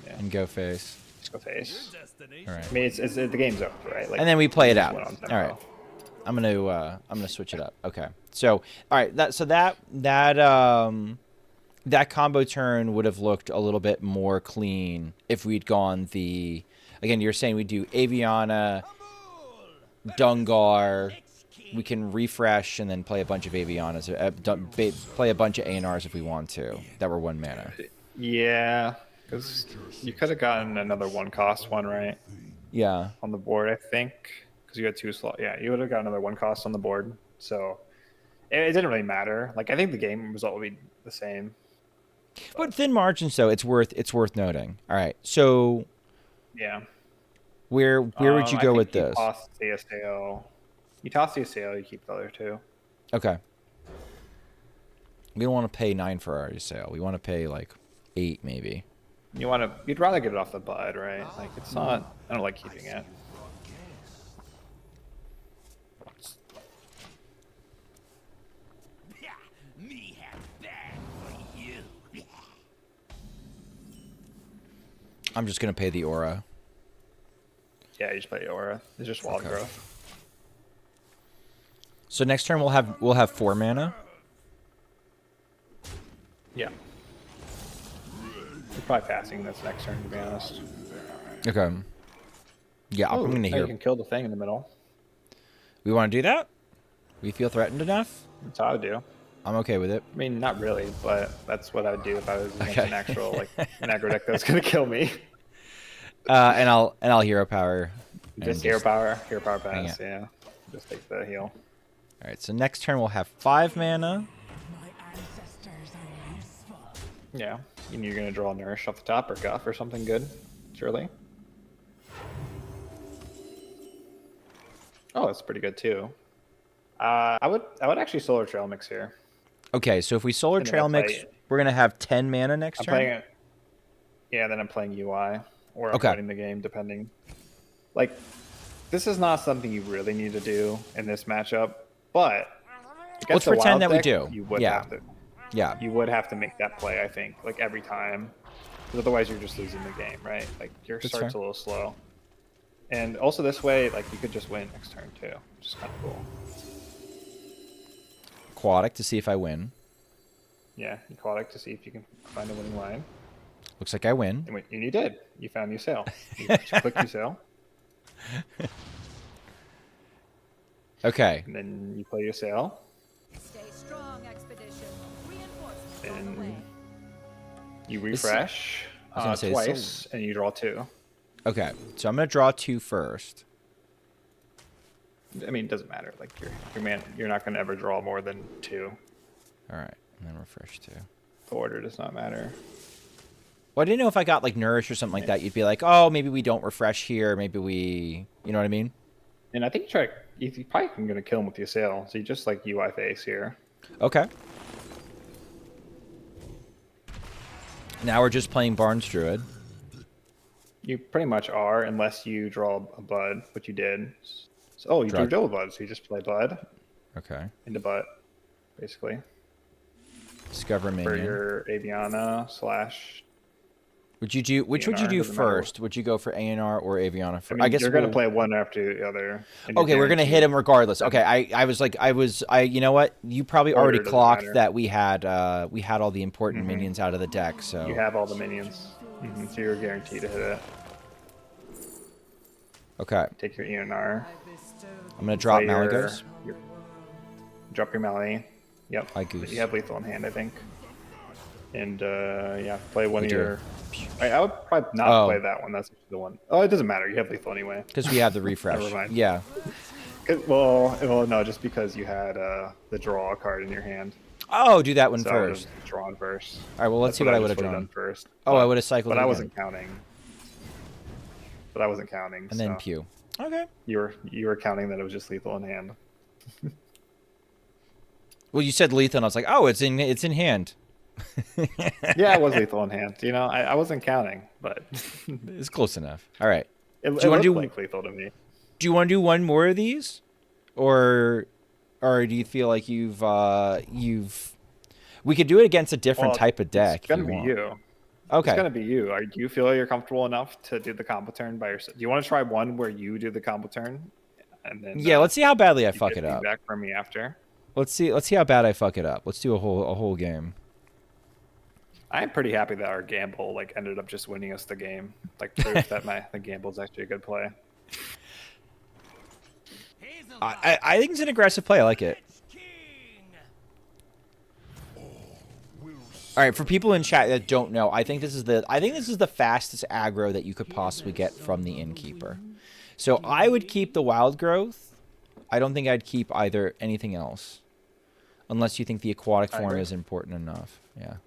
Yeah. And go face. Just go face. All right. I mean, it's the game's over, right? Like, And then we play it just out. went on tempo. All right. I'm gonna switch it up. Okay. So all right. That combo turn would have looked a little bit more clean if we'd gone the. Again, you're saying we do Aviana, Dungar. We can refresh and then play a bunch of Avianas. Play a bunch of ANRs if we want to. That were 1 mana. Yeah, because you could have gotten another 1-cost one, right? Yeah. On the board, I think, because you had 2 slots. Yeah, you would have got another 1-cost on the board. So it didn't really matter. Like, I think the game result would be the same. But thin margins, though, it's worth noting. All right. So Yeah. where would you go with this? Toss the ASAO. You toss the ASAO, you keep the other 2. Okay. We don't want to pay 9 for our sale. We want to pay like 8 maybe. You'd rather get it off the bud, right? Like, it's not. I don't like keeping it. Me have bad for you. I'm just gonna pay the aura. Yeah, you just play Aura. It's just wild Okay. growth. So next turn we'll have 4 mana. Yeah. You're probably passing this next turn, to be honest. Okay. Yeah, I'm gonna now you hear. can kill the thing in the middle. We want to do that? We feel threatened enough? That's how I would do. I'm okay with it. I mean, not really, but that's what I would do if I was against Okay. an actual like an aggro deck that was gonna kill me. And I'll hero power. and Just hero power hang pass. it. Yeah, just take the heal. All right. So next turn we'll have 5 mana. My ancestors are useful. Yeah, and you're gonna draw Nourish off the top or Guff or something good, surely. Oh, that's pretty good too. I would actually Solar Trail Mix here. Okay. So if we Solar And then Trail I mix, play- we're gonna have 10 mana next I'm turn. playing it. Yeah, then I'm playing UI or I'm Okay. winning the game, depending. Like, this is not something you really need to do in this matchup, but Let's against a pretend wild that we deck, do. You would Yeah. have to. Yeah. You would have to make that play, I think, like every time, because otherwise you're just losing the game, right? Like your That's start's fair. a little slow, and also this way, like you could just win next turn too, which is kind of cool. Aquatic to see if I win. Yeah, Aquatic to see if you can find a winning line, Looks like I win. and you did. You found your sail. You clicked your sail, Okay. and then you play your sail, Stay strong, expedition. Reinforcements on the way. and you refresh I was gonna say, twice, and you draw 2. Okay. So I'm gonna draw 2 first. I mean, it doesn't matter. Like you're not going to ever draw more than 2. All right. And then refresh 2. The order does not matter. Well, I didn't know if I got like Nourish or something like that. You'd be like, oh, maybe we don't refresh here. Maybe we, you know what I mean? And I think you probably can going to kill him with your sail. So you just like UI face here. Okay. Now we're just playing Barnes Druid. You pretty much are, unless you draw a bud, which you did. So, you drew double bud, so you just play bud Okay. into butt, basically, Discover for minion. your Aviana /. Would you do? Which would you ANR, do doesn't matter. first? Would you go for ANR or Aviana first? I mean, guess you're going to we'll- play one after the other. and you're Okay, we're gonna hit guaranteed- him regardless. Okay, I you know what? You probably already doesn't clocked matter. that we had all the important minions out of the deck. So You have all the minions, so you're guaranteed to hit it. okay, Take your ENR. I'm gonna drop Play your- Malygos. Drop your Mally. Yep. I goose. You have lethal in hand, I think. And yeah, play one We of do. your. I would probably not Oh. play that one. That's the one. Oh, it doesn't matter. You have lethal anyway. Because we have the refresh. Never mind. Yeah. Well, no, just because you had the draw card in your hand. Oh, do that one So first. I would've drawn first. All right. Well, let's That's see what I would just have would've drawn. done first. Oh, I would have cycled. But it I again. wasn't counting. And then so Pew. Okay. you were counting that it was just lethal in hand. Well, you said lethal, and I was like, oh, it's in hand. Yeah, it was lethal in hand. You know, I wasn't counting, but It's close enough. All right. it you wanna looked do- like lethal to me. Do you want to do one more of these, or do you feel like you've? We could do it against a different Well, type of deck It's gonna if you be want. you. Okay. It's gonna be you. Do you feel you're comfortable enough to do the combo turn by yourself? Do you want to try one where you do the combo turn, and then Yeah, let's see how badly I you fuck get it up. feedback from me after? Let's see how bad I fuck it up. Let's do a whole game. I'm pretty happy that our gamble like ended up just winning us the game. Like proof that the gamble is actually a good play. I think it's an aggressive play. I like it. All right, for people in chat that don't know, I think this is the fastest aggro that you could possibly get from the Innkeeper. So I would keep the wild growth. I don't think I'd keep either anything else, unless you think the aquatic form is important enough. Yeah,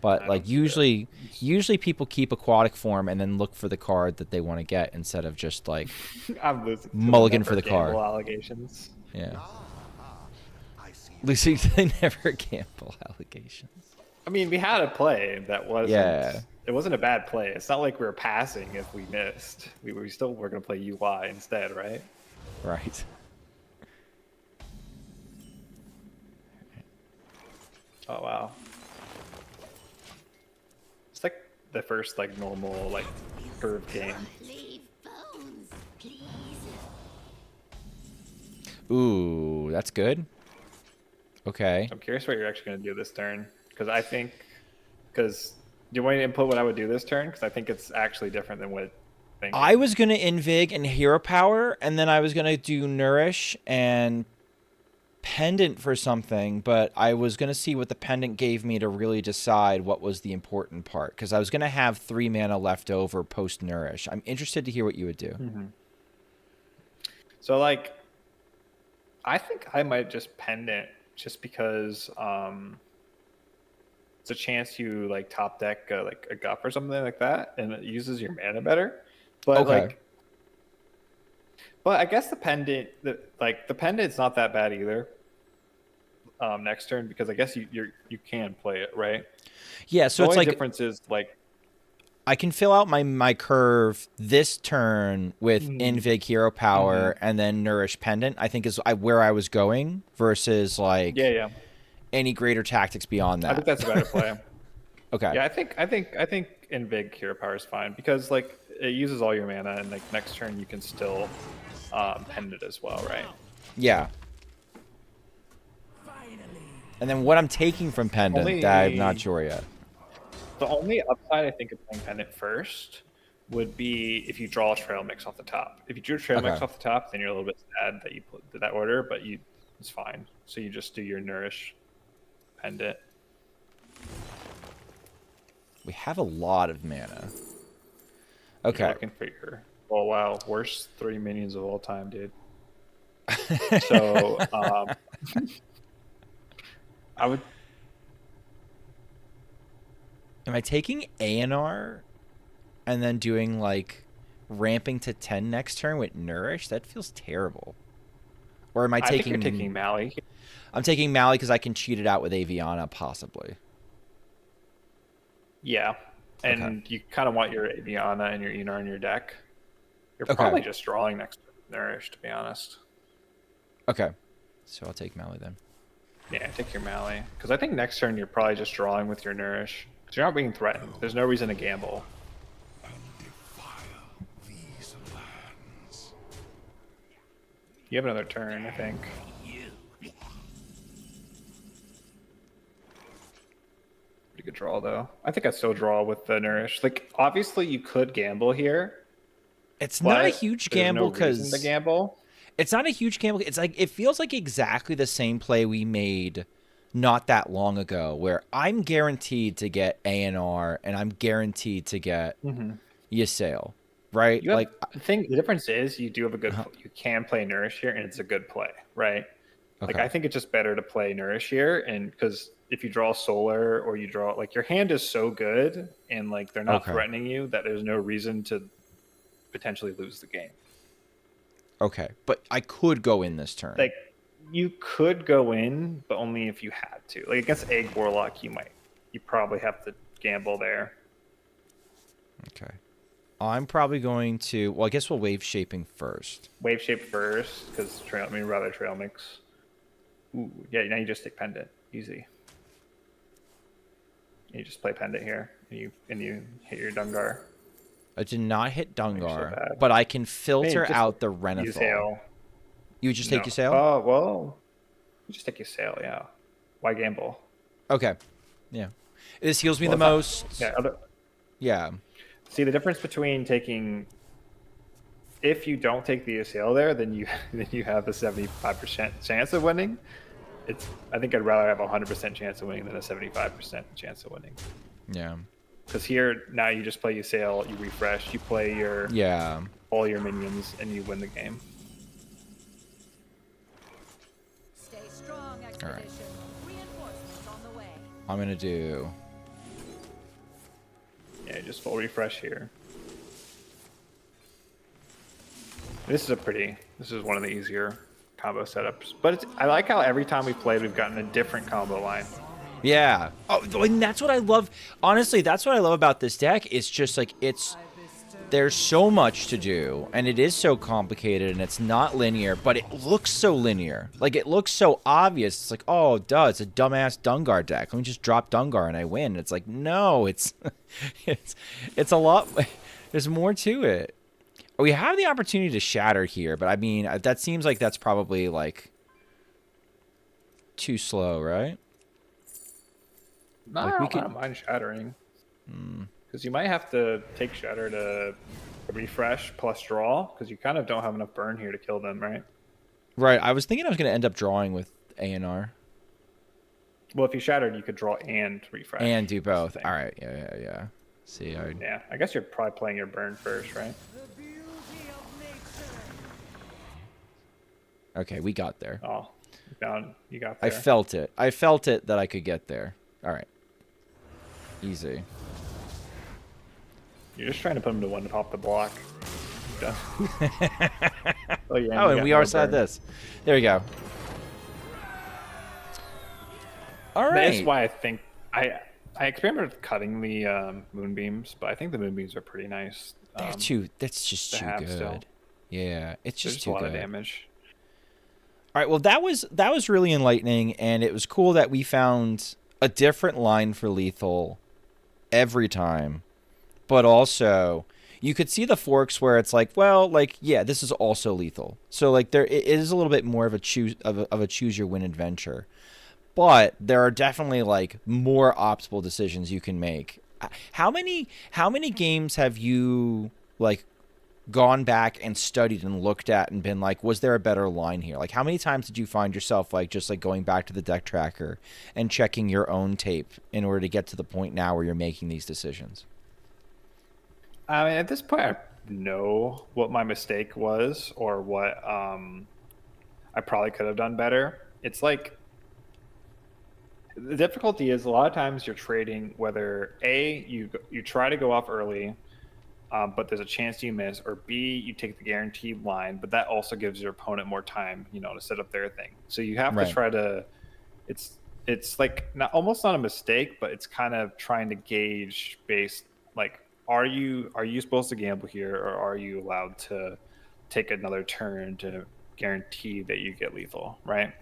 but like usually people keep aquatic form and then look for the card that they want to get instead of just like I'm losing mulligan for the card. Allegations. Yeah, losing they never gamble allegations. I mean, we had a play that wasn't. Yeah. It wasn't a bad play. It's not like we were passing if we missed. We still were going to play UI instead, right? Right. Oh wow. It's like the first like normal like curve game. Leave bones, please. Ooh, that's good. Okay. I'm curious what you're actually going to do this turn because do you want me to input what I would do this turn? Because I think it's actually different than what. I was gonna invig and hero power, and then I was gonna do nourish and pendant for something, but I was gonna see what the pendant gave me to really decide what was the important part. Because I was gonna have 3 mana left over post nourish. I'm interested to hear what you would do. Mm-hmm. So like, I think I might just pendant just because it's a chance you like top deck like a guff or something like that, and it uses your mana better. But Okay. but I guess the pendant's not that bad either. Next turn because I guess you can play it, right? Yeah, so The it's only like difference is like I can fill out my curve this turn with invig hero power and then nourish pendant. I think is where I was going versus like yeah. any greater tactics beyond that. I think that's a better play. Okay. Yeah, I think Invig Hero Power is fine because like it uses all your mana and like next turn you can still pendant as well, right? Yeah. And then what I'm taking from pendant, I'm not sure yet. The only upside I think of playing pendant first would be if you draw a trail mix off the top. If you drew a trail mix off the top, then you're a little bit sad that you did that order, but it's fine. So you just do your nourish pendant. We have a lot of mana. Okay. You're looking for your wow, worst 3 minions of all time, dude. So I would. Am I taking ANR and then doing like ramping to 10 next turn with nourish? That feels terrible. Or am I taking? I think you're taking Maly. I'm taking Maly because I can cheat it out with Aviana, possibly. Yeah, and you kind of want your Aviana and your Enar in your deck. You're probably just drawing next to Nourish, to be honest. Okay, so I'll take Maly then. Yeah, take your Maly. Because I think next turn you're probably just drawing with your Nourish. Because you're not being threatened. There's no reason to gamble. You have another turn, I think. Pretty good draw, though. I think I'd still draw with the Nourish. Like, obviously you could gamble here. It's not a huge gamble because the gamble. It's not a huge gamble. It's like it feels like exactly the same play we made not that long ago, where I'm guaranteed to get ANR and I'm guaranteed to get Ysail, right? The difference is you do have a good. You can play Nourish here, and it's a good play, right? Okay. Like I think it's just better to play Nourish here, and because if you draw Solar or you draw like your hand is so good, and like they're not threatening you, that there's no reason to potentially lose the game. Okay, but I could go in this turn. Like you could go in, but only if you had to. Like against Egg Warlock, you probably have to gamble there. Okay. I'm probably going to. Well, I guess we'll wave shaping first. Wave shape first, because trail mix. Ooh, yeah. Now you just take pendant, easy. You just play Pendant here, and you hit your Dungar. I did not hit so Dungar, bad. but I can filter just out the Use Renethal. hail. You just take your sail? Oh, well, you just take your sail, yeah. Why gamble? Okay. Yeah. This heals me the it's not- most. Yeah. See, the difference between taking... If you don't take the sail there, then you have a 75% chance of winning. I think I'd rather have a 100% chance of winning than a 75% chance of winning. Yeah. Because here, now you just play your sail, you refresh, you play your all your minions, and you win the game. Stay strong, expedition. Reinforcements on the way. I'm going to do... Yeah, just full refresh here. This is one of the easier combo setups. But I like how every time we played, we've gotten a different combo line. Yeah. Oh, and that's what I love. Honestly, that's what I love about this deck. It's just like there's so much to do, and it is so complicated, and it's not linear, but it looks so linear. Like, it looks so obvious. It's like, oh, duh, it's a dumbass Dungar deck. Let me just drop Dungar and I win. It's like, no, it's it's a lot. There's more to it. We have the opportunity to shatter here, but I mean, that seems like that's probably like too slow, right? No, I don't mind shattering. Because you might have to take shatter to refresh plus draw, because you kind of don't have enough burn here to kill them, right? Right. I was thinking I was going to end up drawing with ANR. Well, if you shattered, you could draw and refresh. And do both. All right. Yeah. See, Yeah, I guess you're probably playing your burn first, right? Okay, we got there. Oh, you got there. I felt it. I felt it that I could get there. All right. Easy. You're just trying to put him to one to pop the block. Done. Oh, and we are side this. There you go. All right. That's why I think I experimented with cutting the moonbeams, but I think the moonbeams are pretty nice. That's just too good. Still. Yeah, it's just There's too a lot good. of damage. All right, well, that was really enlightening, and it was cool that we found a different line for lethal every time. But also, you could see the forks where it's like, well, like, yeah, this is also lethal. So like it is a little bit more of a choose your win adventure. But there are definitely like more optimal decisions you can make. How many games have you like gone back and studied and looked at and been like, was there a better line here? Like, how many times did you find yourself like just like going back to the deck tracker and checking your own tape in order to get to the point now where you're making these decisions? I mean, at this point, I know what my mistake was or what I probably could have done better. It's like the difficulty is a lot of times you're trading whether A, you try to go off early, but there's a chance you miss, or B, you take the guaranteed line, but that also gives your opponent more time, to set up their thing. So you have to try to, it's like almost not a mistake, but it's kind of trying to gauge based, like, are you supposed to gamble here, or are you allowed to take another turn to guarantee that you get lethal, right?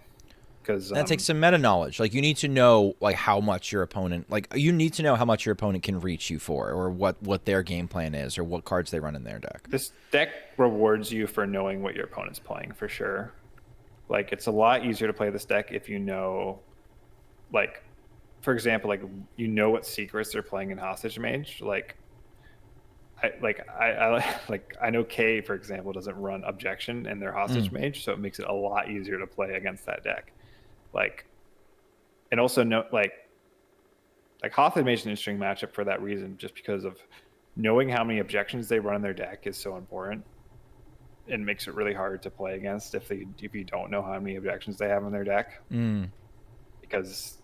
Because that takes some meta knowledge. Like, you need to know like how much your opponent can reach you for, or what their game plan is, or what cards they run in their deck. This deck rewards you for knowing what your opponent's playing, for sure. Like, it's a lot easier to play this deck if you know, like, for example, like, what secrets they're playing in Hostage Mage. I know K, for example, doesn't run Objection in their Hostage Mage, so it makes it a lot easier to play against that deck. Like, and also like Hostage Mage is an interesting matchup for that reason, just because of knowing how many objections they run in their deck is so important, and makes it really hard to play against if you don't know how many objections they have in their deck. Because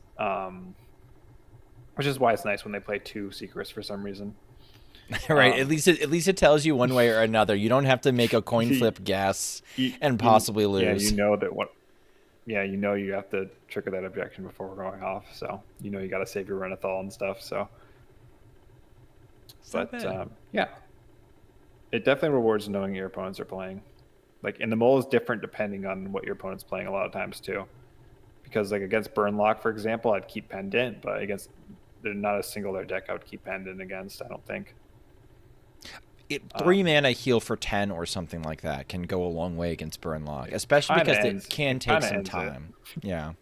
which is why it's nice when they play two secrets for some reason. Right. At least it tells you one way or another. You don't have to make a coin flip guess and possibly lose. Yeah, you know that what. Yeah, you have to trigger that objection before we're going off. So you got to save your Renethal and stuff. So, but yeah, it definitely rewards knowing your opponents are playing. Like, and the mole is different depending on what your opponent's playing a lot of times too. Because like against Burnlock, for example, I'd keep Pendant, but against there's not a single other deck I would keep Pendant against. I don't think. 3 mana heal for 10 or something like that can go a long way against Burn Lock, especially because it can take some time. Yeah,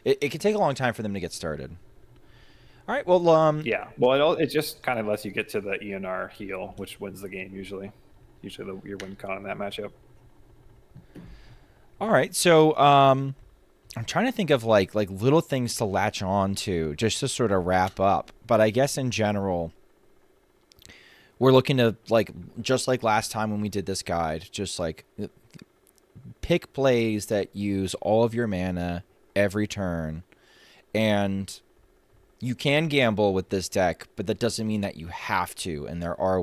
it can take a long time for them to get started. All right, well, yeah, well, it just kind of lets you get to the ENR heal, which wins the game usually. Usually your win con in that matchup. All right, so I'm trying to think of like little things to latch on to just to sort of wrap up. But I guess in general, we're looking to just like last time when we did this guide, just like pick plays that use all of your mana every turn, and you can gamble with this deck, but that doesn't mean that you have to. And there are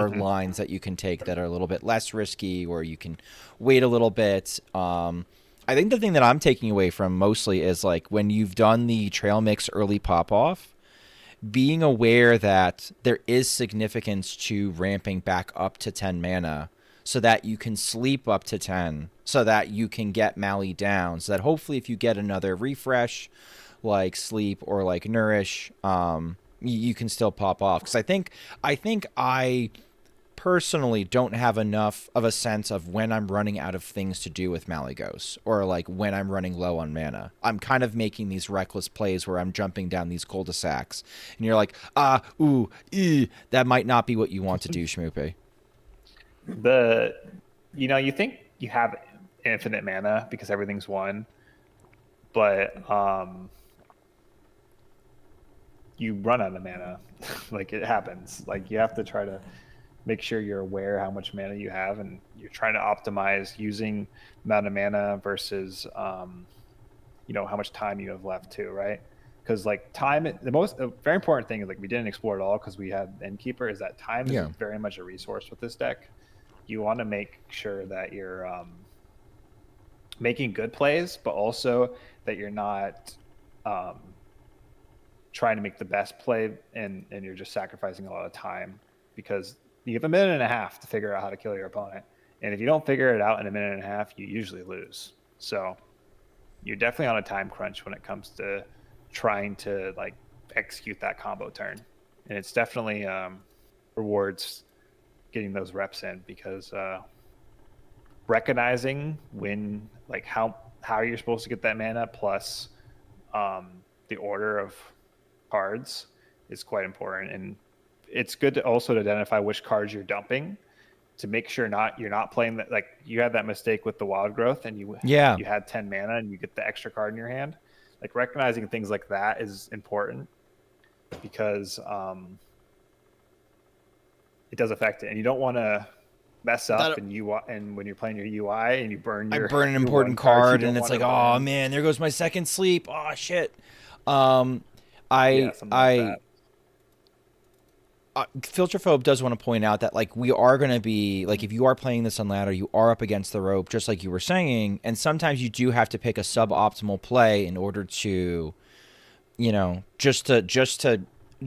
lines that you can take that are a little bit less risky, or you can wait a little bit. I think the thing that I'm taking away from mostly is like when you've done the trail mix early pop off, being aware that there is significance to ramping back up to 10 mana so that you can sleep up to 10, so that you can get Maly down, so that hopefully if you get another refresh like sleep or like nourish, you can still pop off. Because I think I personally don't have enough of a sense of when I'm running out of things to do with Malygos, or like when I'm running low on mana. I'm kind of making these reckless plays where I'm jumping down these cul-de-sacs, and you're like, that might not be what you want to do, Schmoopy. You think you have infinite mana because everything's one, but you run out of mana. Like, it happens. Like, you have to try to make sure you're aware how much mana you have, and you're trying to optimize using amount of mana versus how much time you have left too, right? Because like time, the very important thing is, like, we didn't explore it all because we had Innkeeper, is that time is very much a resource with this deck. You want to make sure that you're making good plays, but also that you're not trying to make the best play and you're just sacrificing a lot of time, because you have a minute and a half to figure out how to kill your opponent. And if you don't figure it out in a minute and a half, you usually lose. So you're definitely on a time crunch when it comes to trying to like execute that combo turn. And it's definitely rewards getting those reps in, because recognizing when, like, how you're supposed to get that mana plus the order of cards is quite important. And it's good to also identify which cards you're dumping to make sure you're not playing that. Like, you had that mistake with the Wild Growth, and you had 10 mana and you get the extra card in your hand. Like, recognizing things like that is important, because it does affect it, and you don't want to mess up and when you're playing your UI and you burn an important card, and it's like, oh man, there goes my second sleep. Oh shit. Filterphobe does want to point out that, like, we are going to be, like, if you are playing this on ladder, you are up against the rope, just like you were saying, and sometimes you do have to pick a suboptimal play in order to, just to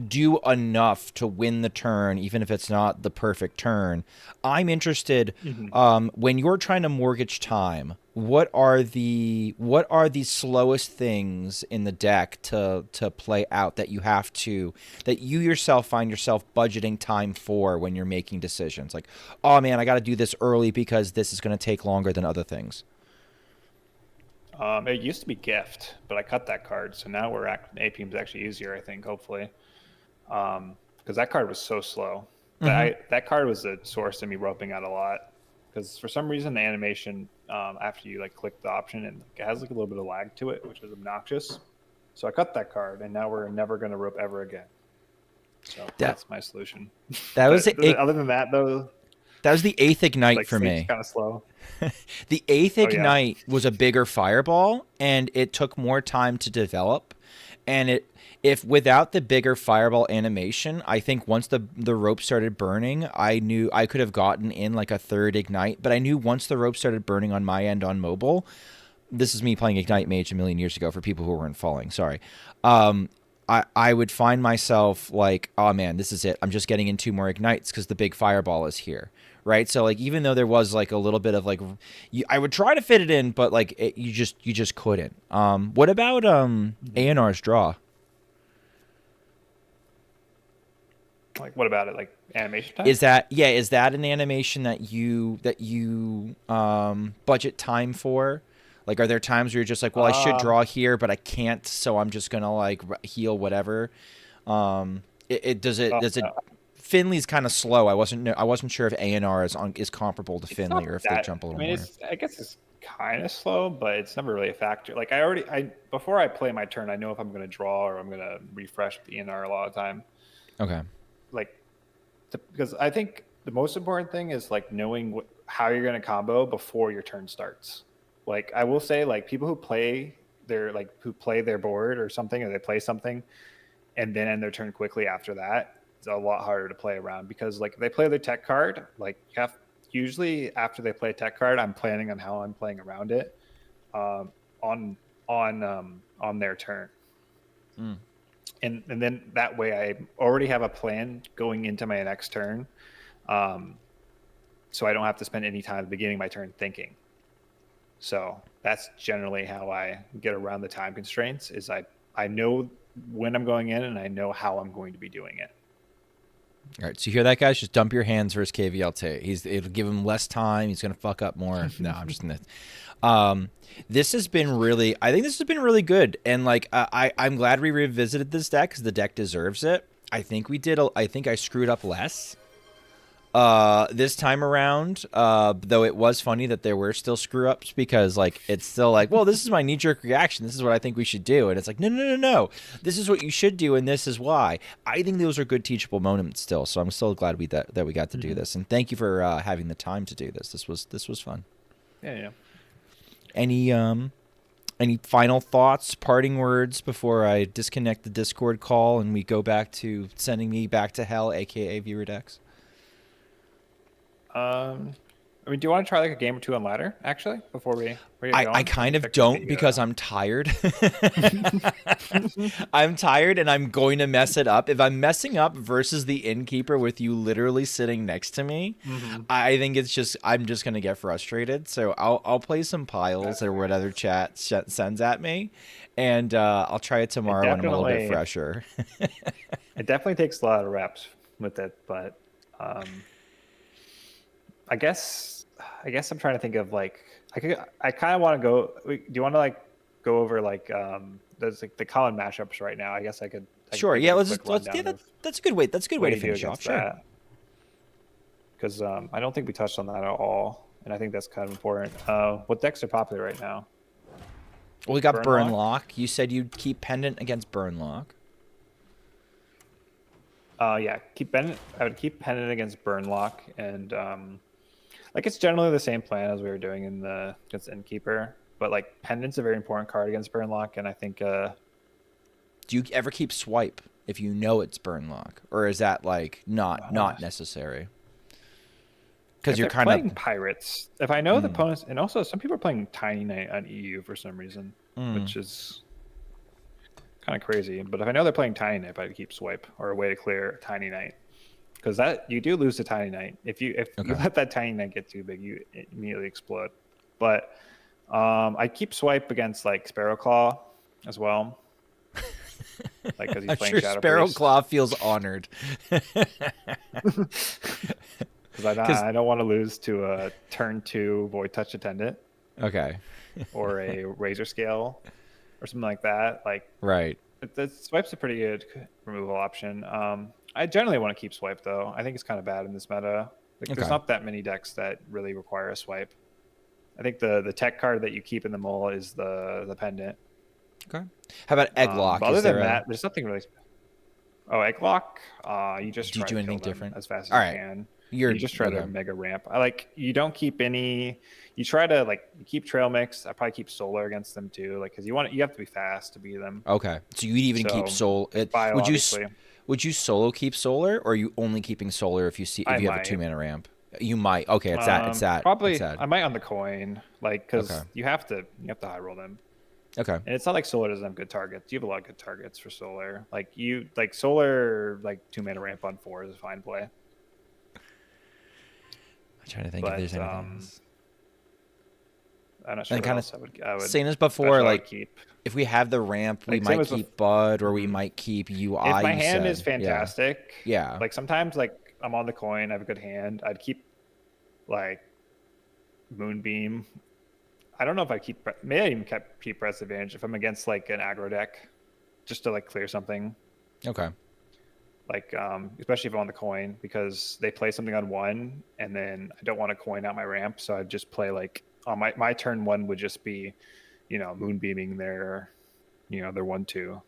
do enough to win the turn, even if it's not the perfect turn. I'm interested, when you're trying to mortgage time, what are the slowest things in the deck to play out that you yourself find yourself budgeting time for when you're making decisions? Like, oh man, I got to do this early because this is going to take longer than other things. It used to be Gift, but I cut that card, so now APM's actually easier, I think, hopefully. Because that card was so slow. That card was the source of me roping out a lot, because for some reason the animation, after you like click the option, and it has like a little bit of lag to it, which is obnoxious. So I cut that card, and now we're never going to rope ever again. So that's my solution. Other than that, though, that was the 8th Ignite, like, for me. Kind of slow. The 8th Ignite was a bigger fireball, and it took more time to develop. And if without the bigger fireball animation, I think once the rope started burning, I knew I could have gotten in like a 3rd Ignite. But I knew once the rope started burning on my end on mobile, this is me playing Ignite Mage a million years ago for people who weren't following. Sorry. I would find myself like, oh man, this is it. I'm just getting in 2 more Ignites because the big fireball is here. Right. So like, even though there was like a little bit of like, I would try to fit it in, but like you just couldn't. What about A&R's draw? Like, what about it? Like animation time? Is that an animation that you budget time for? Like, are there times where you're just like, well, I should draw here, but I can't, so I'm just gonna like heal whatever. Does it Finley's kind of slow. I wasn't sure if ANR is comparable to Finley or if they jump a little more. I guess it's kind of slow, but it's never really a factor. Like before I play my turn, I know if I'm going to draw or I'm going to refresh the ENR a lot of time. Okay. Like, because I think the most important thing is like knowing how you're going to combo before your turn starts. Like, I will say, like, people who play their board or something, or they play something and then end their turn quickly after that, it's a lot harder to play around, because like if they play their tech card, like usually after they play a tech card, I'm planning on how I'm playing around it on their turn. And then that way I already have a plan going into my next turn, so I don't have to spend any time at the beginning of my turn thinking. So that's generally how I get around the time constraints, is I know when I'm going in and I know how I'm going to be doing it. All right, so you hear that, guys? Just dump your hands versus kvlt. It'll give him less time. He's gonna fuck up more. No, I'm just gonna. This has been really. I think this has been really good, and like I'm glad we revisited this deck because the deck deserves it. I think we did. I think I screwed up less this time around. Though it was funny that there were still screw ups, because like it's still like, well, this is my knee jerk reaction. This is what I think we should do, and it's like, no. This is what you should do, and this is why. I think those are good teachable moments still. So I'm still glad that we got to do this, and thank you for having the time to do this. This was fun. Yeah. Any final thoughts, parting words before I disconnect the Discord call and we go back to sending me back to hell, aka viewer decks? I mean, do you want to try like a game or two on ladder, actually, before we get going? I kind of don't, because I'm tired. I'm tired and I'm going to mess it up. If I'm messing up versus the Innkeeper with you literally sitting next to me, I think I'm just going to get frustrated. So I'll play some piles or whatever chat sends at me, and I'll try it tomorrow when I'm a little bit fresher. It definitely takes a lot of reps with it, but I guess I'm trying to think of like I kind of want to go. Do you want to like go over like there's like the common mashups right now? I guess I could. Sure. Yeah. Let's that's a good way. That's a good way to finish off. Sure. Because I don't think we touched on that at all, and I think that's kind of important. What decks are popular right now? Well, we got Burnlock. You said you'd keep Pendant against Burnlock. Yeah, I would keep Pendant against Burnlock, and like it's generally the same plan as we were doing against Innkeeper, but like Pendant's a very important card against Burnlock, and I think. Do you ever keep Swipe if you know it's Burnlock, or is that like not necessary? Because you're kind of playing Pirates. If I know the opponents, and also some people are playing Tiny Knight on EU for some reason, which is kind of crazy. But if I know they're playing Tiny Knight, I'd keep Swipe or a way to clear Tiny Knight. Because that you do lose to Tiny Knight. If you let that Tiny Knight get too big, you immediately explode. But I keep Swipe against like Sparrow Claw as well. Like because he's playing Shadow Sparrow Priest. Claw feels honored. Because I don't want to lose to a turn 2 Void Touch Attendant. Okay. Or a Razor Scale or something like that. Like right. The Swipe's a pretty good removal option. I generally want to keep Swipe, though. I think it's kind of bad in this meta. Like, there's not that many decks that really require a Swipe. I think the tech card that you keep in the mole is the Pendant. Okay. How about Egglock? Other than that, there's nothing really... Oh, Egglock? You just try do to anything kill them different as fast as you can. You just try to mega ramp. You don't keep any... You try to, you keep Trail Mix. I probably keep Solar against them, too. Because you have to be fast to beat them. Okay. So you'd even keep Solar... Would you solo keep Solar, or are you only keeping Solar if you have a 2-mana ramp? You might. Okay, it's that. Probably, I might on the coin, because you have to high roll them. Okay. And it's not like Solar doesn't have good targets. You have a lot of good targets for Solar. Solar, 2-mana ramp on 4 is a fine play. I'm trying to think if there's anything else. I'm not sure And what kind else I would same as not sure before, what I would like keep. if we have the ramp, we Like same might as keep Bud or we Mhm. might keep UI. If my you hand is said. fantastic, Yeah. like sometimes like I'm on the coin, I have a good hand. I'd keep like Moonbeam. I don't know if I keep. Maybe I even keep press advantage if I'm against like an aggro deck, just to like clear something. Okay. Like especially if I'm on the coin because they play something on one, and then I don't want to coin out my ramp, so I'd just play like on my turn one would just be, Moonbeaming their, their 1/2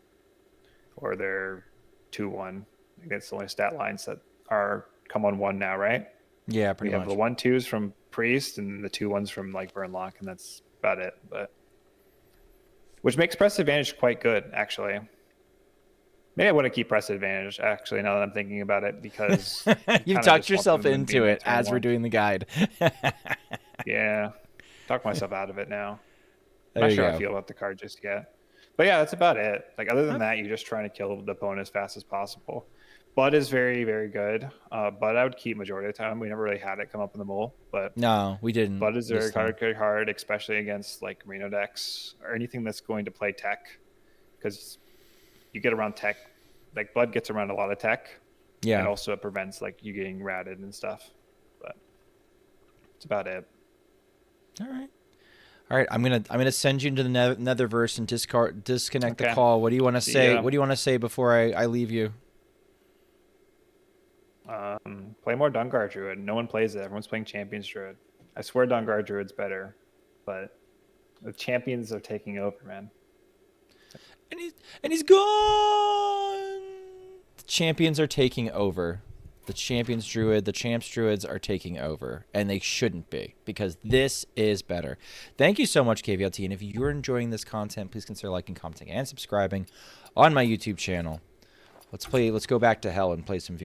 or their 2/1. I think that's the only stat lines that are come on one now, right? Yeah, We pretty have much. the 1/2s from Priest and the 2/1s from like Burnlock, and that's about it. But which makes press advantage quite good, actually. Maybe I want to keep press advantage, actually, now that I'm thinking about it, because You've kind of talked just want the yourself into Moonbeam on it turn as we're one. doing the guide. Yeah, talk myself out of it now. I'm There not you sure how I go. feel about the card just yet. But yeah, that's about it. Like other than that, you're just trying to kill the opponent as fast as possible. Bud is very, very good. Bud I would keep majority of the time. We never really had it come up in the mole, but No, we didn't. Bud is this very time. hard, especially against like Reno decks or anything that's going to play tech, because you get around tech. Like Bud gets around a lot of tech, Yeah. and also it prevents like you getting ratted and stuff. But that's about it. All right. All right. I'm gonna send you into the Netherverse and disconnect the Okay. call. What do you want to See say? ya. What do you want to say before I leave you? Play more Dungar Druid. No one plays it. Everyone's playing Champions Druid. I swear Dungar Druid's better, but the champions are taking over, man. And he's gone. The champions are taking over. The champions druid, the champs druids are taking over, and they shouldn't be because this is better. Thank you so much, kvlt. And if you're enjoying this content, please consider liking, commenting, and subscribing on my YouTube channel. Let's go back to hell and play some.